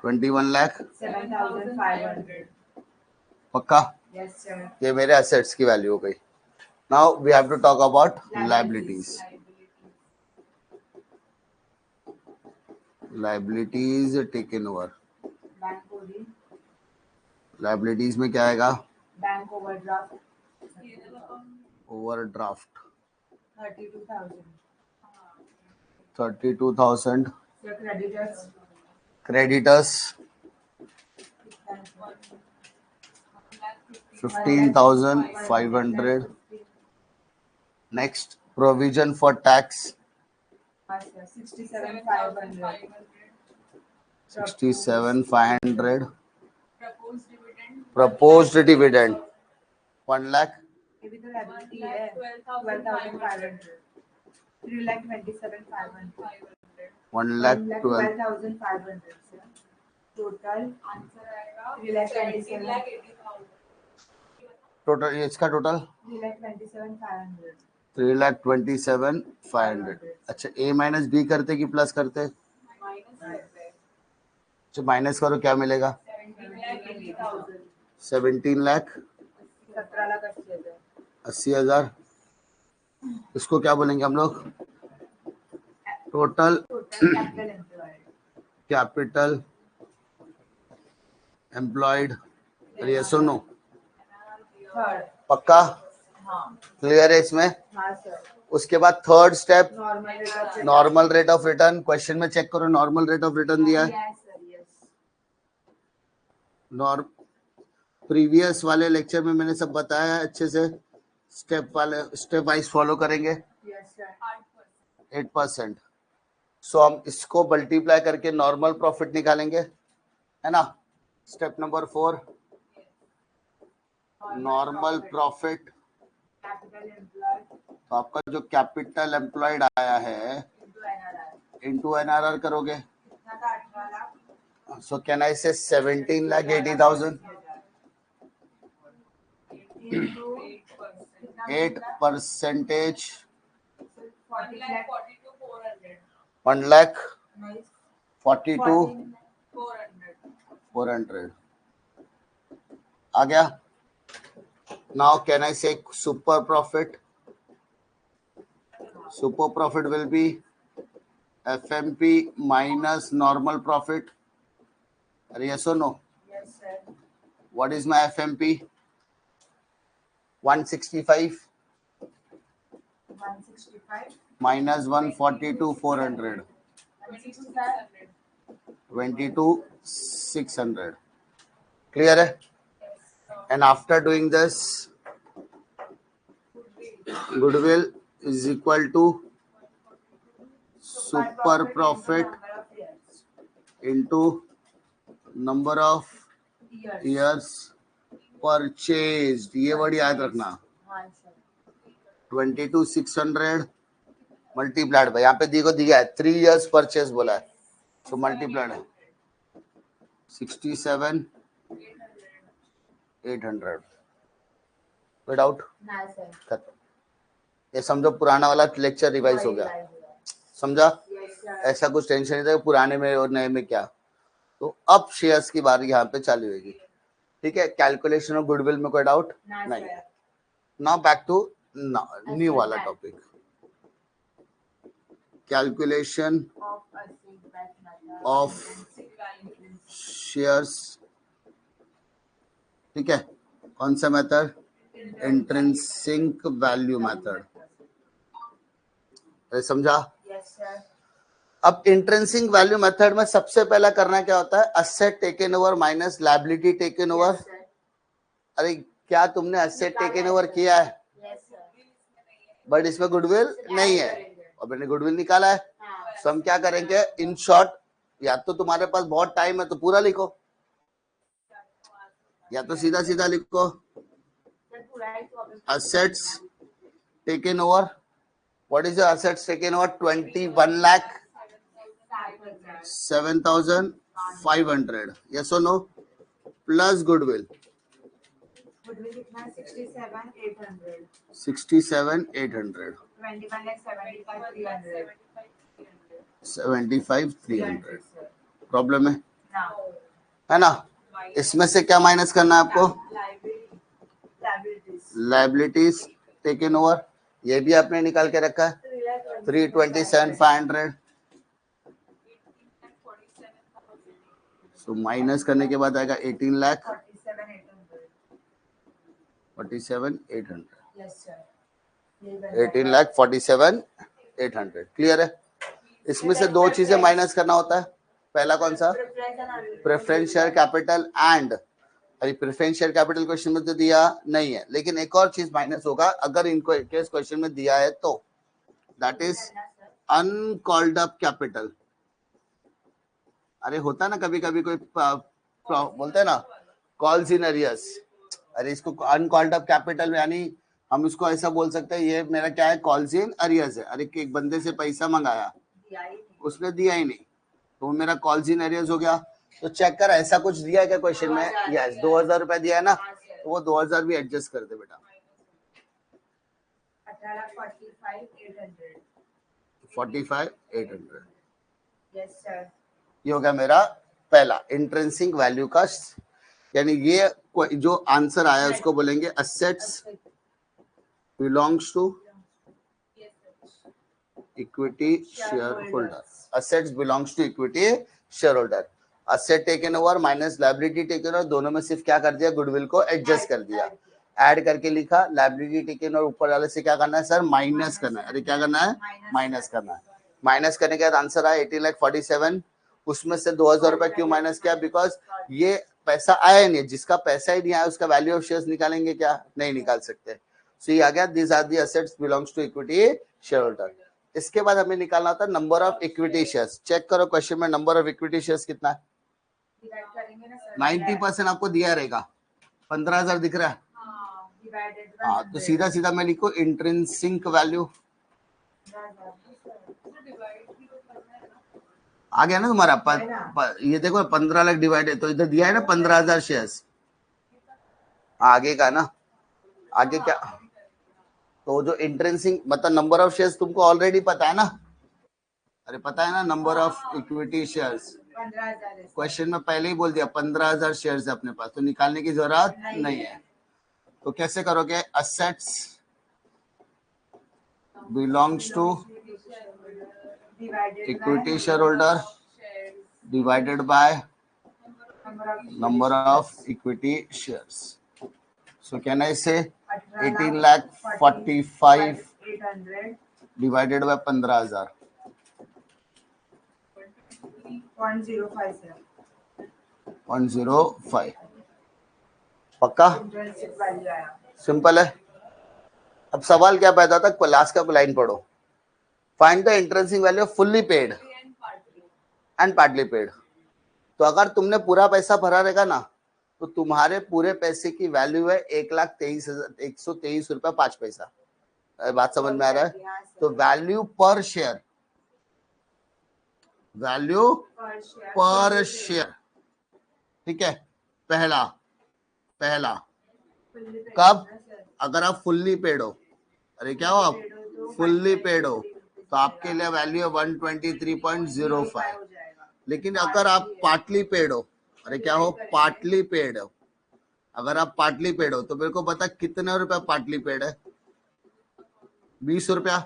21 lakh, 7,500 पक्का। ये मेरे असेट्स की वैल्यू हो गई। Now we have to talk about liabilities. Liabilities taken over, liabilities में क्या आएगा, bank overdraft, overdraft 32,000, creditors 15,500। Next provision for tax 67,500। Proposed dividend 1 lakh, 12,500, 1,12,500 total answer आएगा 3,27,000। टोटल इसका टोटल 3,27,500। अच्छा ए माइनस बी करते कि प्लस करते, अच्छा माइनस करो क्या मिलेगा, 17,80,000। इसको क्या बोलेंगे हम लोग, टोटल कैपिटल एम्प्लॉयड। ये सुनो पक्का क्लियर है इसमें। उसके बाद third step normal rate of return, question में चेक करो नॉर्मल रेट ऑफ रिटर्न दिया है। प्रीवियस वाले लेक्चर में मैंने सब बताया है अच्छे से, स्टेप वाइज फॉलो करेंगे। 8%। सो हम इसको मल्टीप्लाई करके नॉर्मल प्रॉफिट निकालेंगे, है ना। स्टेप नंबर 4 नॉर्मल प्रॉफिट, तो आपका जो कैपिटल एम्प्लॉयड आया है इनटू एनआरआर करोगे, सो कैन आई से 17,80,000 8%, 1,42,400 आ गया। Now can I say super profit, super profit will be FMP minus normal profit. अरे यस और no, what is my FMP, 165 minus 142,400, 22,600. Clear है? And after doing this, goodwill is equal to super profit into number of years purchased. ये word याद रखना, 22,600 multiplied by, यहाँ पे देखो दिया है 3 years परचेज बोला है, तो मल्टीप्लाइड है 67,800। विदाउट खत्म। ये समझो पुराना वाला लेक्चर रिवाइज हो गया, समझा। ऐसा कुछ टेंशन नहीं था पुराने में और नए में क्या। तो अब शेयर्स की बारी यहाँ पे चालू होगी। ठीक है, कैलकुलेशन ऑफ गुडविल में कोई डाउट नहीं। नाउ बैक टू न्यू वाला टॉपिक, कैलकुलेशन ऑफ शेयर्स। ठीक है, कौन सा मेथड? Intrinsic value method. समझा? अब इंट्रिंसिक वैल्यू मेथड में सबसे पहला करना क्या होता है? Asset taken over minus liability taken over. अरे क्या तुमने असेट टेकन ओवर किया है? बट इसमें गुडविल नहीं है और मैंने गुडविल निकाला है। तो हम क्या करेंगे? इन शॉर्ट, या तो तुम्हारे पास बहुत टाइम है तो पूरा लिखो, या तो सीधा सीधा लिखो assets taken over. What is the assets taken over? 21,07,500. Yes or no? Plus goodwill. Goodwill कितना? 67,800. 67,800. 21,75,300. 75,300. प्रॉब्लम है ना? इसमें से क्या माइनस करना है आपको? लायबिलिटीज टेकन ओवर, ये भी आपने निकाल के रखा है 327,500। सो माइनस करने के बाद आएगा 18,47,800। 18,47,800। क्लियर है? इसमें से दो चीजें माइनस करना होता है। पहला कौन सा? प्रेफरेंस शेयर कैपिटल एंड, अरे प्रेफरेंस शेयर कैपिटल क्वेश्चन में तो दिया नहीं है, लेकिन एक और चीज माइनस होगा अगर इनको केस क्वेश्चन में दिया है तो, that is uncalled up capital. अरे होता है ना कभी कभी कोई बोलते हैं ना कॉल्स इन अरियर्स, अरे इसको अनकॉल्ड अप कैपिटल यानी हम इसको ऐसा बोल सकते हैं ये मेरा क्या है? कॉल्स इन अरियर्स है। अरे एक बंदे से पैसा मंगाया, उसने दिया ही नहीं, तो मेरा कॉल्स इन अरियर्स हो गया। तो चेक कर ऐसा कुछ दिया है क्या क्वेश्चन में? यस, 2,000 रुपए दिया है ना, तो वो 2,000 भी एडजस्ट कर दे बेटा। 45,800। Yes sir. ये हो गया मेरा पहला इंट्रिंसिक वैल्यू का, यानी ये जो आंसर आया उसको बोलेंगे assets belongs to equity share holder. Assets belongs to equity share holder. Asset taken over minus liability taken over, दोनों में सिर्फ क्या कर दिया? गुडविल को एडजस्ट कर दिया, ऐड करके लिखा लायबिलिटी टेकन ओवर, ऊपर वाले से क्या करना है सर? माइनस करना है। अरे क्या करना है? माइनस करना है। माइनस करने के बाद आंसर आया 18,47,000। उसमें से 2,000 रुपए क्यों माइनस किया? बिकॉज ये पैसा आया नहीं, जिसका पैसा ही नहीं आया उसका वैल्यू ऑफ शेयर्स निकालेंगे क्या? नहीं निकाल सकते। सो ये आ गया this are the assets belongs to equity share holder. इसके बाद हमें निकालना था number of equity shares. Check करो क्वेश्चन में नंबर ऑफ इक्विटी शेयर्स कितना है? 90% आपको दिया रहेगा, 15,000 दिख रहा है। हाँ, तो सीधा सीधा मैं लिखू इंट्रिंसिक वैल्यू आ गया ना तुम्हारा। ये देखो 15 लाख डिवाइडेड, तो इधर दिया है ना 15,000 शेयर्स। आगे का ना, आगे क्या? तो जो इंट्रिंसिक मतलब नंबर ऑफ शेयर्स तुमको ऑलरेडी पता है ना। अरे पता है ना number of equity shares, question में पहले ही बोल दिया 15,000 शेयर्स है अपने पास, तो निकालने की जरूरत नहीं है। तो कैसे करोगे? Assets belongs to equity share holder divided by number of equity shares. So can I say 18,45,800 divided by 15,000। 0.05। पक्का? सिंपल है। अब सवाल क्या पैदा था? लास्ट का लाइन पढ़ो, find the intrinsic value off fully paid and partly paid. तो अगर तुमने पूरा पैसा भरा रहेगा ना, तो तुम्हारे पूरे पैसे की वैल्यू है 1,23,123 रुपया 5 पैसा। बात समझ में आ रहा है? तो value per share, value per share, ठीक है, पहला कब? अगर आप फुल्ली पेड हो। अरे क्या हो आप? फुल्ली पेड हो, तो आपके लिए वैल्यू है 123.05। लेकिन अगर आप पार्टली पेड हो, अरे क्या हो, पार्टली पेड हो, अगर आप पार्टली पेड हो तो मेरे को पता कितने रुपया पार्टली पेड है, 20 रुपया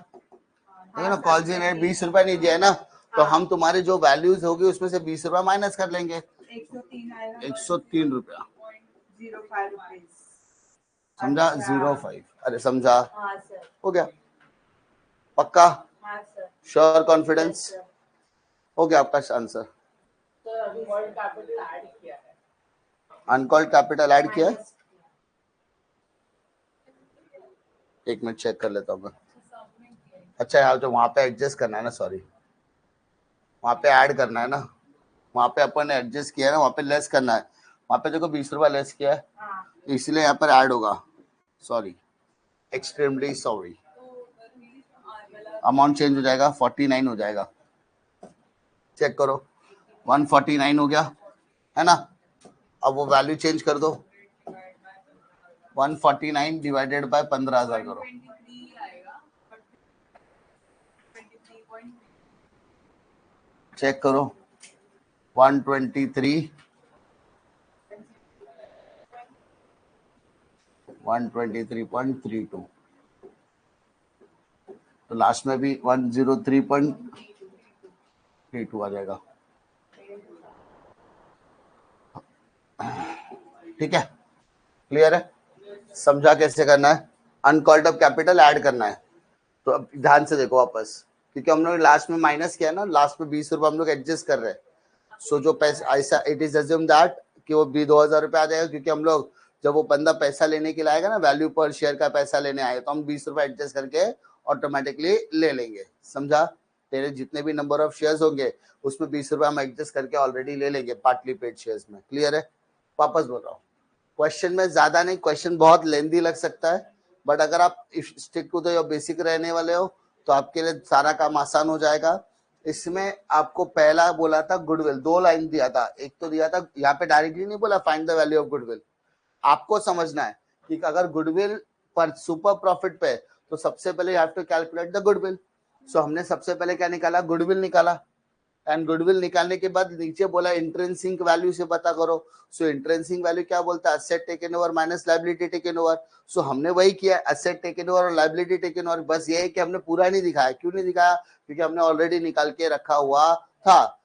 है ना। कॉल जी ने 20 रुपया नहीं दिया है ना, तो हम तुम्हारी जो वैल्यूज होगी उसमें से 20 रुपया माइनस कर लेंगे, 103 रुपया, 05 रुपीज। समझा, 05, अरे समझा, हाँ सर। हो गया, पक्का, हाँ सर। श्योर, कॉन्फिडेंस, हो गया आपका आंसर। तो अनकॉल्ड कैपिटल ऐड किया है, अनकॉल्ड कैपिटल ऐड किया है, एक मिनट चेक कर लेता हूँ मैं। अच्छा यार, तो वहां पे एडजस्ट करना है ना, सॉरी, वहां पे ऐड करना है ना, वहां पे अपन ने एडजस्ट किया है ना, वहां पे लेस करना है, वहां पे देखो 20 रुपया लेस किया है, तो इसलिए यहाँ पर ऐड होगा, sorry, extremely sorry, amount change हो जाएगा, 49 हो जाएगा, चेक करो, 149 हो गया है ना। अब वो वैल्यू चेंज कर दो, 149 डिवाइडेड बाय 15,000 करो, चेक करो, 123, 123.32, तो लास्ट में भी 103.32 आ जाएगा, ठीक है, क्लियर है, समझा कैसे करना है, अनकॉल्ड अप कैपिटल ऐड करना है। तो अब ध्यान से देखो वापस, क्योंकि हम लोग लास्ट में माइनस किया ना, लास्ट में 20 रुपए हम लोग एडजस्ट कर रहे हैं, सो जो पैसा ऐसा, इट इज अज्यूम दैट कि वो भी 2,000 रुपये आ जाएगा, क्योंकि हम लोग जब वो बंदा पैसा लेने के लिए आएगा ना, वैल्यू पर शेयर का पैसा लेने आए, तो हम 20 रुपए एडजस्ट करके ऑटोमेटिकली ले लेंगे, समझा। तेरे जितने भी नंबर ऑफ शेयर्स होंगे उसमें 20 रुपए हम एडजस्ट करके ऑलरेडी ले लेंगे पार्टली पेड शेयर्स में, क्लियर है। वापस बोल रहा हूँ, क्वेश्चन में ज्यादा नहीं, क्वेश्चन बहुत लेंदी लग सकता है, बट अगर आप stick to the your basic रहने वाले हो तो आपके लिए सारा काम आसान हो जाएगा। इसमें आपको पहला बोला था गुडविल, 2 लाइन दिया था, एक तो दिया था यहाँ पे डायरेक्टली नहीं बोला find the value of goodwill, आपको समझना है कि अगर गुडविल पर सुपर प्रॉफिट पे, तो सबसे पहले you have to calculate the goodwill. So हमने सबसे पहले क्या निकाला, गुडविल निकाला, एंड गुडविल निकालने के बाद नीचे बोला इंट्रिंसिक वैल्यू से पता करो। सो इंट्रिंसिक वैल्यू क्या बोलता है, asset taken over minus liability taken over. So हमने वही किया, एसेट टेकन ओवर और लायबिलिटी टेकन ओवर, बस ये है कि हमने पूरा नहीं दिखाया, क्यों नहीं दिखाया, क्योंकि हमने ऑलरेडी निकाल के रखा हुआ था,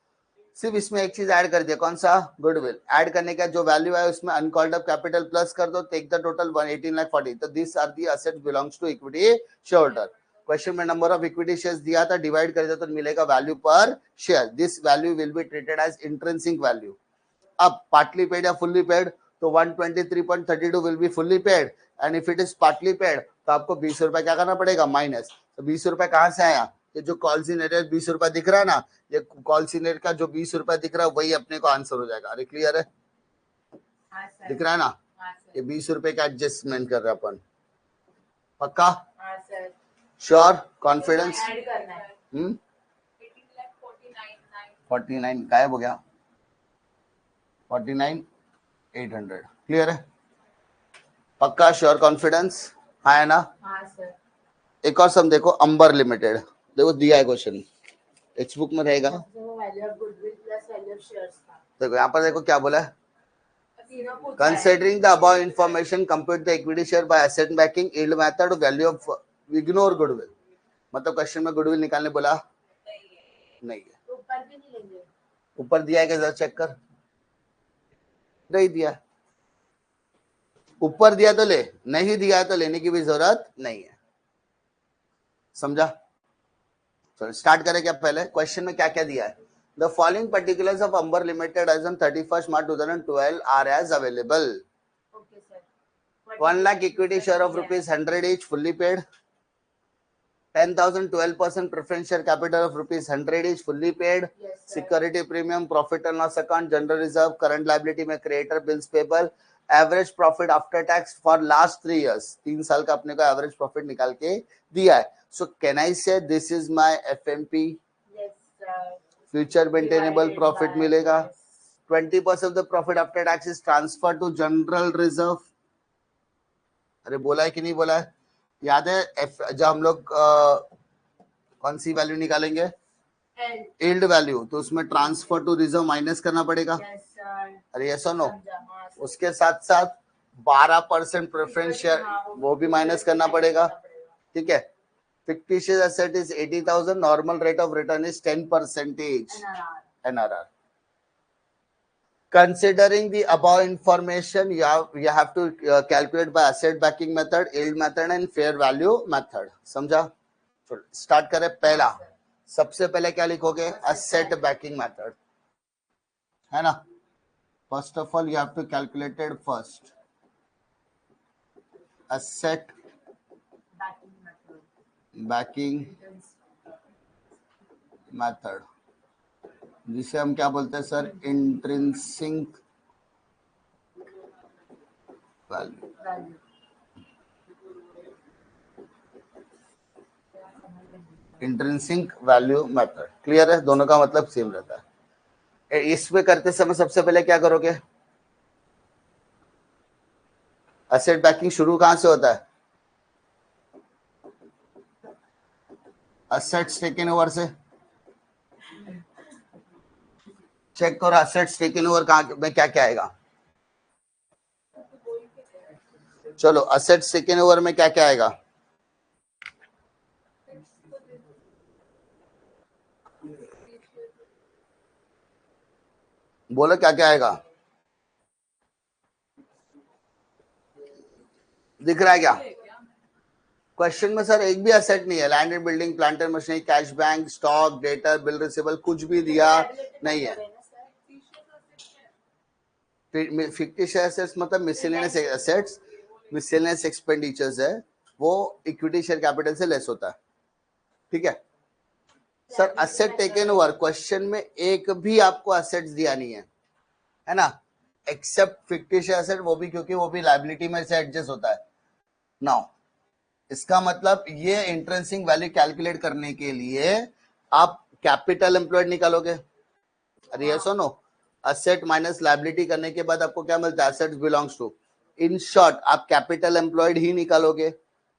सिर्फ इसमें एक चीज ऐड कर दिया, कौन सा, गुडविल। ऐड करने का जो वैल्यू है उसमें अनकॉल्ड अप कैपिटल प्लस कर दो, टेक द टोटल 18,40,000, तो this are the assets belongs to equity share holder. Question में नंबर ऑफ इक्विटी शेयर्स दिया था, डिवाइड कर दिया तो मिलेगा value per share, this value will be treated as intrinsic value. अब पार्टली पेड या फुल्ली पेड, तो 123.32 will be fully paid, and if it is partly paid तो आपको 20 रुपए क्या करना पड़ेगा, माइनस। तो 20 रुपए कहां से आया, ये जो कॉल सीनेरियर 20 रुपए दिख रहा है ना, ये कॉल सीनियर का जो 20 रुपए दिख रहा है वही अपने को आंसर हो जाएगा। अरे क्लियर है, दिख रहा है ना, ये 20 रुपए का एडजस्टमेंट कर रहे हैं अपन, पक्का, श्योर, कॉन्फिडेंस। 49 गायब हो गया, 49,800, क्लियर है, पक्का, श्योर, कॉन्फिडेंस, हाँ है ना। हाँ सर। एक और सम देखो, अंबर लिमिटेड, देखो दिया है क्वेश्चन, टेक्स्ट बुक में रहेगा, देखो यहाँ पर देखो क्या बोला है, considering the above information compute the equity share bye asset banking yield method value of ignore goodwill. मतलब क्वेश्चन में गुडविल निकालने बोला नहीं है, ऊपर भी नहीं लेंगे, ऊपर दिया है क्या, जरा चेक कर, नहीं दिया, ऊपर दिया तो ले, नहीं दिया तो लेने की भी जरूरत नहीं है, समझा। चलो स्टार्ट करें क्या, पहले क्वेश्चन में क्या क्या दिया है, the following particulars of Amber limited as on 31 March 2012 are as available. 1 lakh equity share of ₹100 each fully paid, 10,000 12% preference share capital of ₹100 each fully paid, security premium, profit and loss account, general reserve, current liability में creator, bills payable, average profit after tax for last 3 years, 3 साल का अपने को average profit निकाल के दिया है। सो can I say this is my FMP, future maintainable profit मिलेगा, 20% of the profit after tax is transfer to general reserve. अरे बोला है कि नहीं बोला है, याद है जब हम लोग कौन सी वैल्यू निकालेंगे, L. यील्ड वैल्यू, तो उसमें ट्रांसफर टू रिजर्व माइनस करना पड़ेगा। Yes, sir. अरे यस और नो? समझा, हाँ, sir. उसके साथ साथ 12% प्रेफरेंस शेयर वो भी माइनस करना पड़ेगा। ठीक है। fictitious asset is 80,000, normal rate of return is 10% NRR. Considering the above information, you have to calculate by asset backing method, yield method and fair value method. समझा? स्टार्ट करें। पहला, सबसे पहले क्या लिखोगे? asset backing method, है ना? First of all, you have to calculate it first. Asset backing method, जिसे हम क्या बोलते हैं sir? Intrinsic value. Intrinsic value method. Clear है? दोनों का मतलब सेम रहता है। इसमें करते समय सबसे पहले क्या करोगे? एसेट बैकिंग शुरू कहां से होता है? एसेट्स टेकन ओवर से। चेक करो एसेट्स टेकन ओवर कहां में क्या क्या आएगा। चलो, एसेट्स टेकन ओवर में क्या क्या आएगा? बोलो क्या क्या आएगा? दिख रहा है क्या क्वेश्चन में? सर एक भी एसेट नहीं है। Land and building, plant and machinery, cash bank, stock, debtor, bill receivable, कुछ भी दिया नहीं है। फिक्टिशियस एसेट्स मतलब मिसलेनियस एसेट्स, मिसलेनियस एक्सपेंडिचर्स है, वो इक्विटी शेयर कैपिटल से लेस होता है। ठीक है sir. Asset taken over question में एक भी आपको एसेट्स दिया नहीं है ना? एक्सेप्ट फिक्टिशियस एसेट, वो भी क्योंकि वो भी लायबिलिटी में से एडजस्ट होता है। नाउ इसका मतलब ये इंट्रिंसिक वैल्यू कैलकुलेट करने के लिए आप कैपिटल एम्प्लॉयड निकालोगे। अरे यस और नो? एसेट माइनस लायबिलिटी करने के बाद आपको क्या मिलता है? Assets belongs to. In short आप कैपिटल एम्प्लॉयड ही निकालोगे।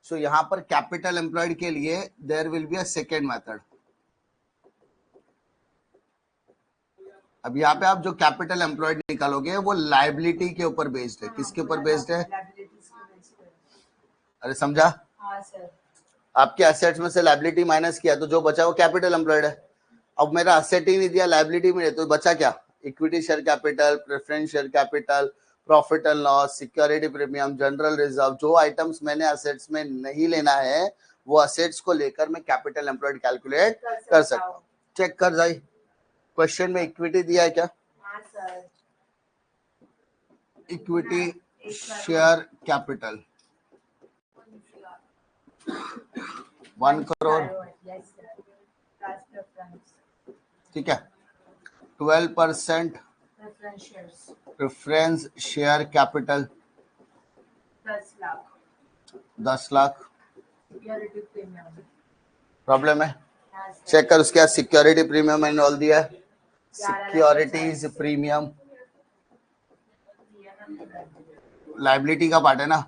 सो यहां पर कैपिटल एम्प्लॉयड के लिए there will be a second method. अब यहाँ पे आप जो कैपिटल एम्प्लॉयड निकालोगे वो लायबिलिटी के ऊपर बेस्ड है। किसके ऊपर बेस्ड है? अरे समझा? आपके एसेट्स में से लायबिलिटी माइनस किया तो जो बचा वो कैपिटल एम्प्लॉयड है। अब मेरा एसेट ही नहीं दिया, लायबिलिटी में, तो बचा क्या? Equity share capital, preference share capital, profit and loss, security premium, general reserve. जो आइटम्स मैंने एसेट्स में नहीं लेना है वो एसेट्स को लेकर मैं कैपिटल एम्प्लॉयड कैलकुलेट कर सकता हूँ। चेक कर जाए क्वेश्चन में इक्विटी दिया है क्या? Equity share capital 1 crore. ठीक है। 12% preference share capital 10 lakh. Problem है? चेक कर उसके बाद सिक्योरिटी प्रीमियम मैंने ऑल दिया है। सिक्योरिटीज प्रीमियम लायबिलिटी का पार्ट है ना?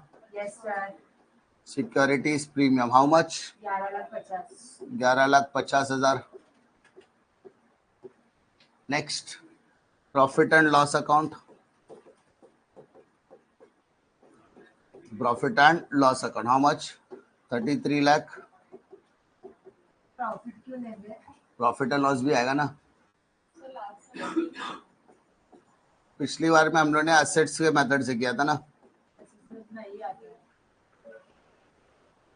Securities premium how much? 11,50,000। Next, profit and loss account. Profit and loss account how much? 33 lakh. Profit and loss भी आएगा ना? पिछली बार में हम लोगों ने एसेट्स के मेथड से किया था ना?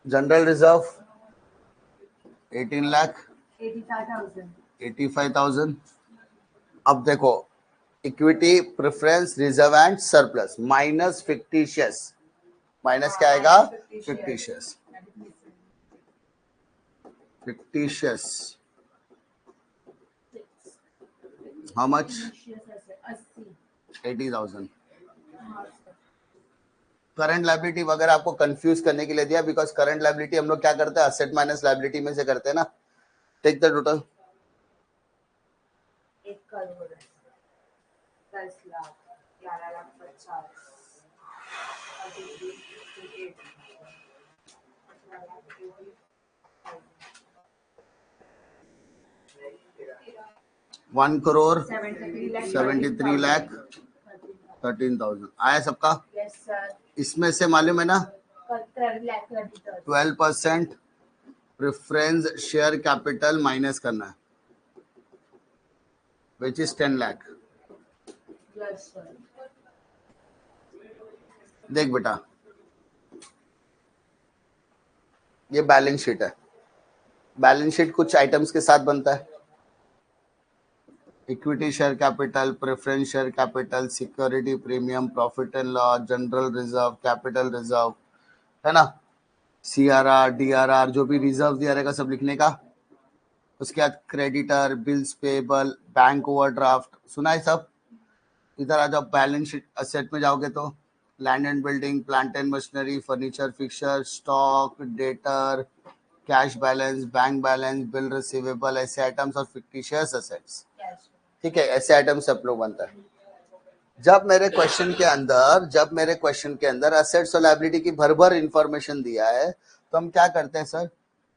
General reserve 18 lakh 85,000। अब देखो, equity, preference, reserve and surplus minus fictitious. Minus क्या आएगा? Fictitious. Fictitious how much? 80,000। Current liability वगैरह आपको कंफ्यूज करने के लिए दिया, बिकॉज करंट लायबिलिटी हम लोग क्या करते हैं? एसेट माइनस लायबिलिटी में से करते हैं ना। Take the total. 1 crore 10 lakh 11,50,000 1 1 crore 73 lakh 13,000 आया सबका। Yes sir. इसमें से मालूम है ना 30,30,000 12% प्रेफरेंस शेयर कैपिटल माइनस करना है, which is 10 lakh. Yes sir. देख बेटा, ये बैलेंस शीट है। बैलेंस शीट कुछ आइटम्स के साथ बनता है, equity share capital, preference share capital, security premium, profit and loss, general reserve, capital reserve, है ना, CRR, DRR, जो भी रिजर्व दिया रहेगा सब लिखने का। उसके बाद creditor, bills payable, bank overdraft, सुना है सब। इधर आ जाओ, बैलेंस शीट असेट में जाओगे तो land and building, plant and machinery, furniture, fixture, stock, debtor, cash balance, bank balance, bill receivable, ऐसे आइटम्स और फिक्टिशियस असेट्स। ठीक है, ऐसे आइटम सब लोग बनता है। जब मेरे क्वेश्चन के अंदर असेट्स और लायबिलिटी की भर इंफॉर्मेशन दिया है तो हम क्या करते हैं सर,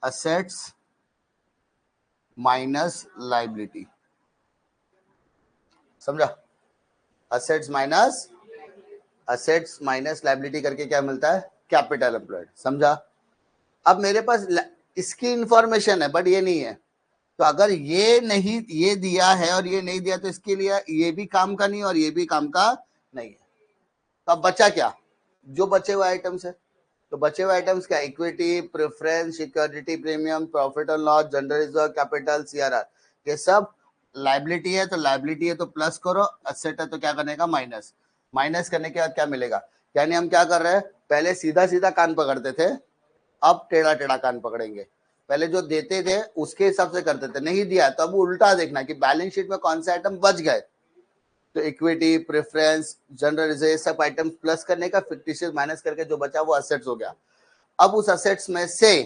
असेट्स माइनस लायबिलिटी, समझा। असेट्स माइनस लायबिलिटी करके क्या मिलता है, कैपिटल एम्प्लॉयड, समझा। अब मेरे पास इसकी इंफॉर्मेशन है बट ये नहीं है, तो अगर ये नहीं, ये दिया है और ये नहीं दिया तो इसके लिए ये भी काम का नहीं और ये भी काम का नहीं है। तो अब बचा क्या, जो बचे हुए आइटम्स है, तो बचे हुए आइटम्स क्या, equity, preference, security premium, profit और loss, general reserve, capital, CRR, ये सब लायबिलिटी है। तो लायबिलिटी है तो प्लस करो, असेट है तो क्या करने का, माइनस। माइनस करने के बाद क्या मिलेगा, यानी हम क्या कर रहे हैं, पहले सीधा सीधा कान पकड़ते थे, अब टेढ़ा टेढ़ा कान पकड़ेंगे। पहले जो देते थे उसके हिसाब से करते थे, नहीं दिया तो अब उल्टा देखना कि बैलेंस शीट में कौन से आइटम बच गए। तो इक्विटी, प्रेफरेंस, जनरल रिजर्व, सब आइटम प्लस करने का, फिक्टिशियस माइनस करके जो बचा वो असेट्स हो गया। अब उस असेट्स में से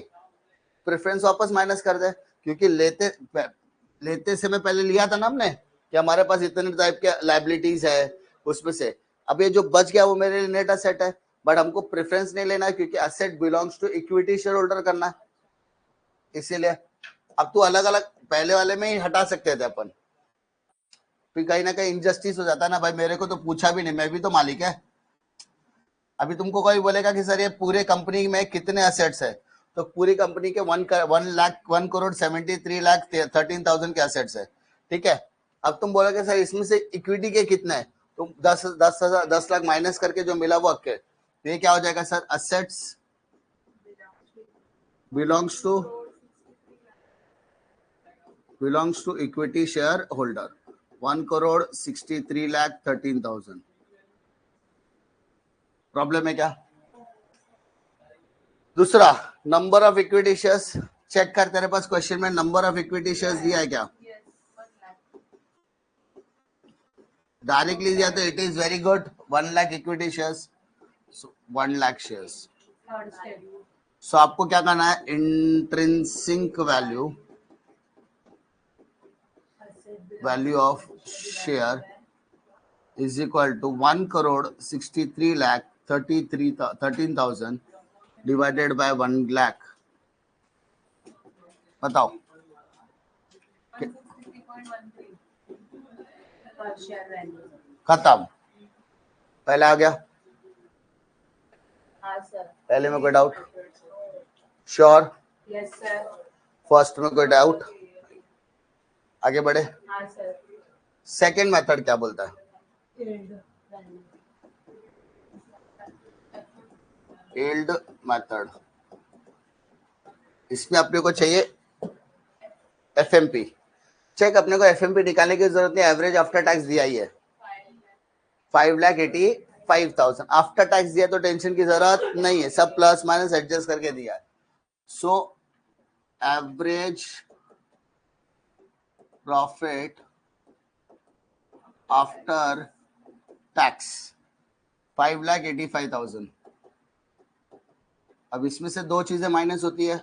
प्रेफरेंस वापस माइनस कर दे, क्योंकि लेते समय पहले लिया था ना हमने कि हमारे पास इतने टाइप के लायबिलिटीज है, उसमें से अब ये जो बच गया वो मेरे लिए नेट असेट है, बट हमको प्रेफरेंस नहीं लेना है क्योंकि asset belongs to equity share holder करना है, इसीलिए। अब तो अलग अलग पहले वाले में ही हटा सकते थे अपन, फिर कहीं ना कहीं इनजस्टिस हो जाता है ना भाई, मेरे को तो पूछा भी नहीं, मैं भी तो मालिक है। अभी तुमको कोई बोलेगा कि सर ये पूरे कंपनी में कितने असेट्स है, तो पूरी कंपनी के 1 करोड़ 73 लाख 13,000 के असेट्स है, ठीक है। अब तुम बोलोगे सर इसमें से इक्विटी के कितने हैं, तो 10 लाख माइनस करके जो मिला वो अक्के, तो ये क्या हो जाएगा sir, assets belongs to equity share holder 1 crore 63 lakh 13,000। Problem है क्या। दूसरा, number of equity shares check कर, तेरे पास क्वेश्चन में नंबर ऑफ इक्विटी शेयर्स दिया है क्या, डायरेक्टली दिया तो it is very good, 1 lakh equity shares, 1 lakh shares. So आपको क्या करना है, intrinsic value of share is equal to 1 crore 63 lakh 13,000 divided bye 1 lakh. बताओ खत्म, पहले आ गया, पहले में कोई doubt, sure, yes sir. First में कोई डाउट, आगे बढ़े। हाँ सर। सेकेंड मेथड क्या बोलता है, यील्ड मेथड, इसमें अपने को चाहिए एफएमपी। चेक, अपने को एफएमपी निकालने की जरूरत नहीं, एवरेज आफ्टर टैक्स दिया ही है 5,85,000, आफ्टर टैक्स दिया तो टेंशन की जरूरत नहीं है, सब प्लस माइनस एडजस्ट करके दिया है। So average profit after tax 5,85,000। अब इसमें से दो चीजें माइनस होती है,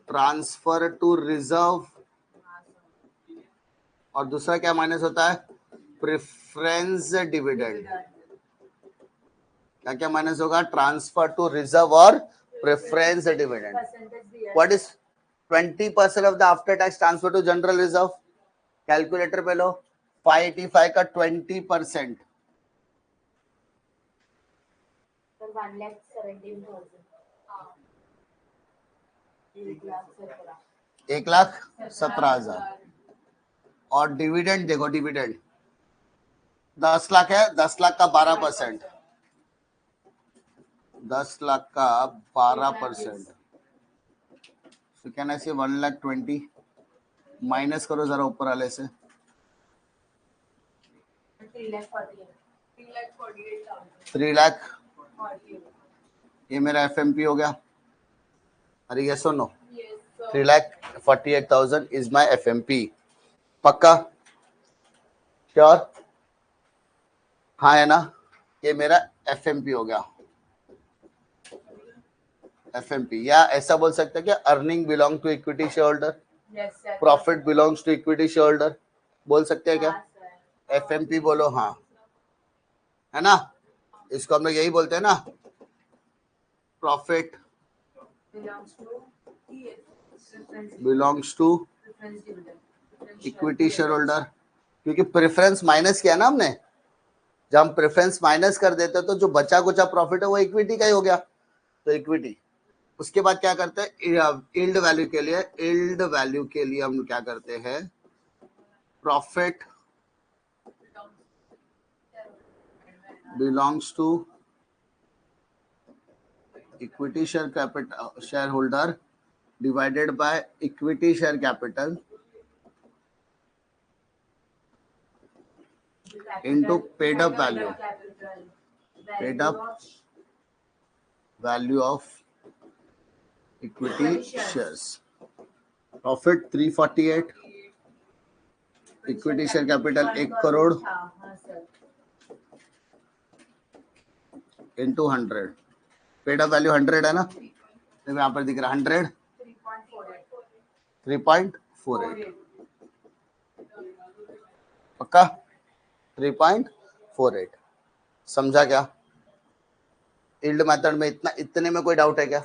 ट्रांसफर टू रिजर्व, और दूसरा क्या माइनस होता है, प्रेफरेंस डिविडेंड। क्या क्या माइनस होगा, ट्रांसफर टू रिजर्व और preference dividend. What is 20% of the after tax transfer to general reserve, calculator पे लो, 585 का 20%, सर 1,17,000. हाँ. 1,17,000. 1,17,000. और डिविडेंड देखो, डिविडेंड 10 लाख है, 10 लाख का 12%, 10 लाख का 12%, तो कहना से 1,20,000 माइनस करो जरा ऊपर वाले से, 3,48,000, ये मेरा FMP हो गया. अरे यस और नो, 3,48,000 इज माई FMP. पक्का? श्योर? हाँ है ना, ये मेरा FMP हो गया. FMP, या ऐसा बोल सकते हैं कि earning belong to equity share holder, profit belongs to equity share holder, बोल सकते हैं क्या? FMP बोलो, हाँ है ना, इसको हम लोग यही बोलते हैं ना, profit belongs to equity share holder, क्योंकि प्रेफरेंस माइनस किया ना हमने, जब हम प्रेफरेंस माइनस कर देते तो जो बचा कुचा प्रॉफिट है वो इक्विटी का ही हो गया, तो इक्विटी. उसके बाद क्या करते हैं, यील्ड वैल्यू के लिए, यील्ड वैल्यू के लिए हम क्या करते हैं, profit belongs to equity share capital, share holder divided by equity share capital into paid up value, paid up value of equity shares. Profit 348, equity share capital 1 crore into 100, paid up value 100 है ना, तो यहाँ पर दिख रहा 100, 3.48, पक्का 3.48. समझा क्या? यील्ड मेथड में इतने में कोई डाउट है क्या?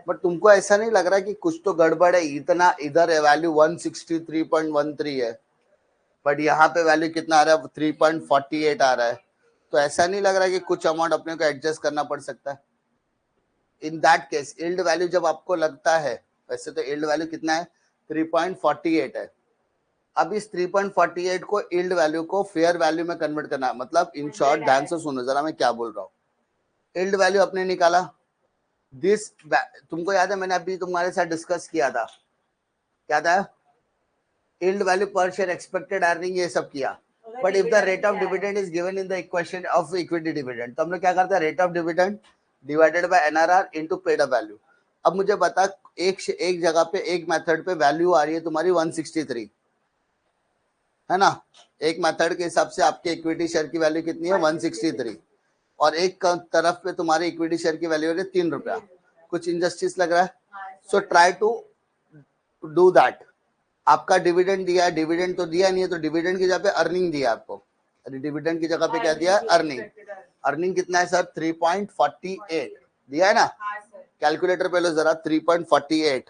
बट तुमको ऐसा नहीं लग रहा कि कुछ तो गड़बड़ है, इतना इधर है वैल्यू 163.13 है, बट यहाँ पे वैल्यू कितना आ रहा है, 3.48 आ रहा है, तो ऐसा नहीं लग रहा कि कुछ अमाउंट अपने को एडजस्ट करना पड़ सकता है? In that case yield value जब आपको लगता है, वैसे तो यील्ड वैल्यू कितना है, 3.48 है. अब इस 3.48 को यील्ड वैल्यू को फेयर वैल्यू में कन्वर्ट करना है, मतलब इन शॉर्ट ध्यान से सुनो जरा मैं क्या बोल रहा हूँ. यील्ड वैल्यू अपने निकाला, दिस तुमको याद है मैंने अभी तुम्हारे साथ डिस्कस किया था, क्या था, yield value per share, expected earning, ये सब किया. But if the rate of dividend is given in the equation of equity dividend, तो हम लोग क्या करते हैं, rate of dividend divided bye NRR into paid up value. अब मुझे बता, एक जगह पे एक मेथड पे वैल्यू आ रही है तुम्हारी 163 है ना, एक मेथड के हिसाब से आपके इक्विटी शेयर की वैल्यू कितनी है, 163, और एक तरफ पे तुम्हारी इक्विटी शेयर की वैल्यू है 3 रुपया. कुछ इनजस्टिस लग रहा है? So try to do that. आपका डिविडेंड दिया है, डिविडेंड तो दिया नहीं है, तो डिविडेंड की जगह पे अर्निंग दिया आपको, अरे डिविडेंड की जगह पे क्या दिया है, अर्निंग. अर्निंग कितना है सर, 3.48 दिया है ना, कैलकुलेटर पे लो जरा, 3.48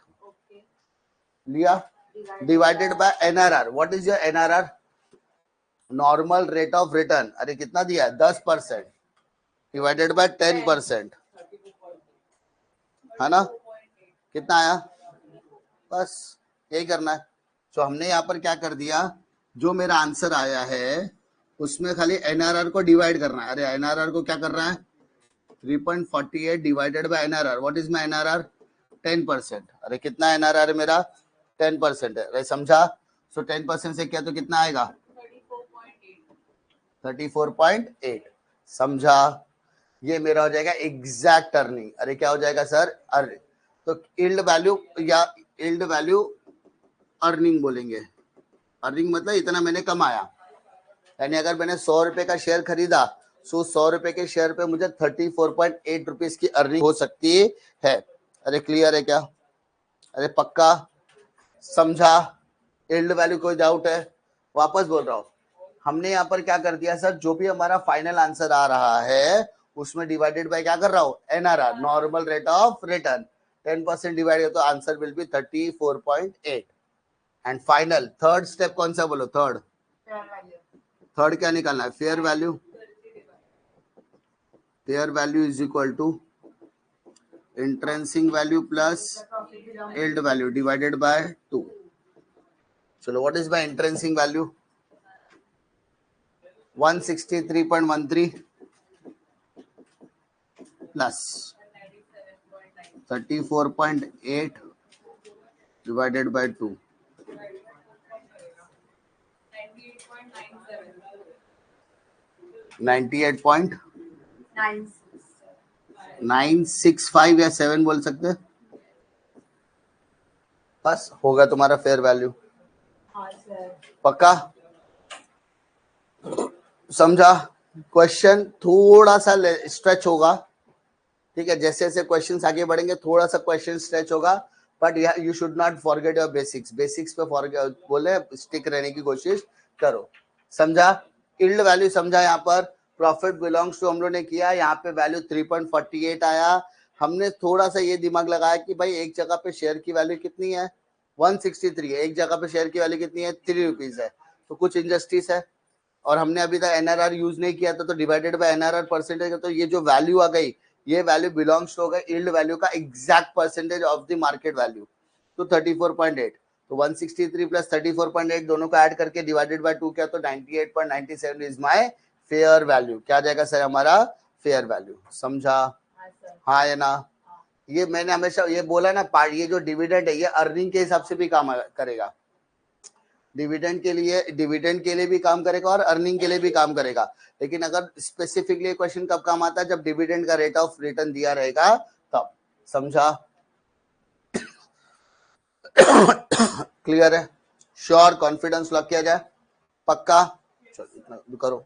लिया, divided by NRR. What is your NRR, normal rate of return, अरे कितना दिया है, 10%, डिवाइडेड बाय 10%, है ना, कितना आया, बस यही करना है. तो हमने यहाँ पर क्या कर दिया, जो मेरा आंसर आया है उसमें खाली NRR को डिवाइड करना है. अरे NRR को क्या कर रहा है, 3.48 divided by NRR. What is my NRR, 10%. अरे कितना NRR है मेरा, 10% है. अरे समझा? सो 10% से क्या तो कितना आएगा, 34.8. समझा? ये मेरा हो जाएगा एग्जैक्ट अर्निंग. अरे क्या हो जाएगा सर, अर्निंग. तो यील्ड वैल्यू या यील्ड वैल्यू अर्निंग बोलेंगे. अर्निंग मतलब इतना मैंने कमाया, यानी अगर मैंने 100 रुपए का शेयर खरीदा, सो 100 रुपए के शेयर पे मुझे 34.8 रुपीज की अर्निंग हो सकती है. अरे क्लियर है क्या, अरे पक्का समझा? यील्ड वैल्यू कोई डाउट है? वापस बोल रहा हूँ, हमने यहाँ पर क्या कर दिया सर, जो भी हमारा फाइनल आंसर आ रहा है उसमें डिवाइडेड बाय क्या कर रहा हूँ, NRR, normal rate of return. 10% divide तो answer will be 34.8. And final third step कौन सा बोलो? Third fair value. थर्ड क्या निकालना है? Fair value. Fair value is equal to intrinsic value plus The profit belongs yield value divided by 2. चलो what is by intrinsic value? 163.13 plus 34.8 divided by 2. 98.965 या 7 बोल सकते हैं. बस होगा तुम्हारा फेयर वैल्यू. हाँ सर. पक्का? समझा? क्वेश्चन थोड़ा सा स्ट्रेच होगा, ठीक है. जैसे जैसे क्वेश्चंस आगे बढ़ेंगे थोड़ा सा क्वेश्चन स्ट्रेच होगा, but you should not forget your basics. Basics पे बोले स्टिक रहने की कोशिश करो. समझा? यील्ड वैल्यू समझा. यहाँ पर प्रॉफिट बिलोंग्स टू हम लोग ने किया, यहाँ पे वैल्यू 3.48 आया. हमने थोड़ा सा ये दिमाग लगाया कि भाई एक जगह पे शेयर की वैल्यू कितनी है? 163 है. एक जगह पे शेयर की वैल्यू कितनी है? 3 रुपीज है. तो कुछ इंजस्टिस है, और हमने अभी तक एनआरआर यूज नहीं किया था, तो डिवाइडेड बाय एनआरआर परसेंटेज. तो ये जो वैल्यू आ गई, ये value belongs to yield value का exact percentage of the market value. तो 34.8. तो 163 प्लस 34.8 दोनों को ऐड करके डिवाइडेड बाय 2 किया तो 98.97 इज माय फेयर वैल्यू. क्या जाएगा सर? हमारा फेयर वैल्यू. समझा? हाँ सर. हाँ है ना? ये मैंने हमेशा ये बोला ना, ये जो डिविडेंड है ये अर्निंग के हिसाब से भी काम करेगा. डिविडेंड के लिए भी काम करेगा और अर्निंग के लिए भी काम करेगा. लेकिन अगर स्पेसिफिकली क्वेश्चन कब काम आता है? जब डिविडेंड का रेट ऑफ रिटर्न दिया रहेगा तब. समझा? क्लियर है? श्योर? कॉन्फिडेंस लॉक किया जाए? पक्का? चलो इतना करो.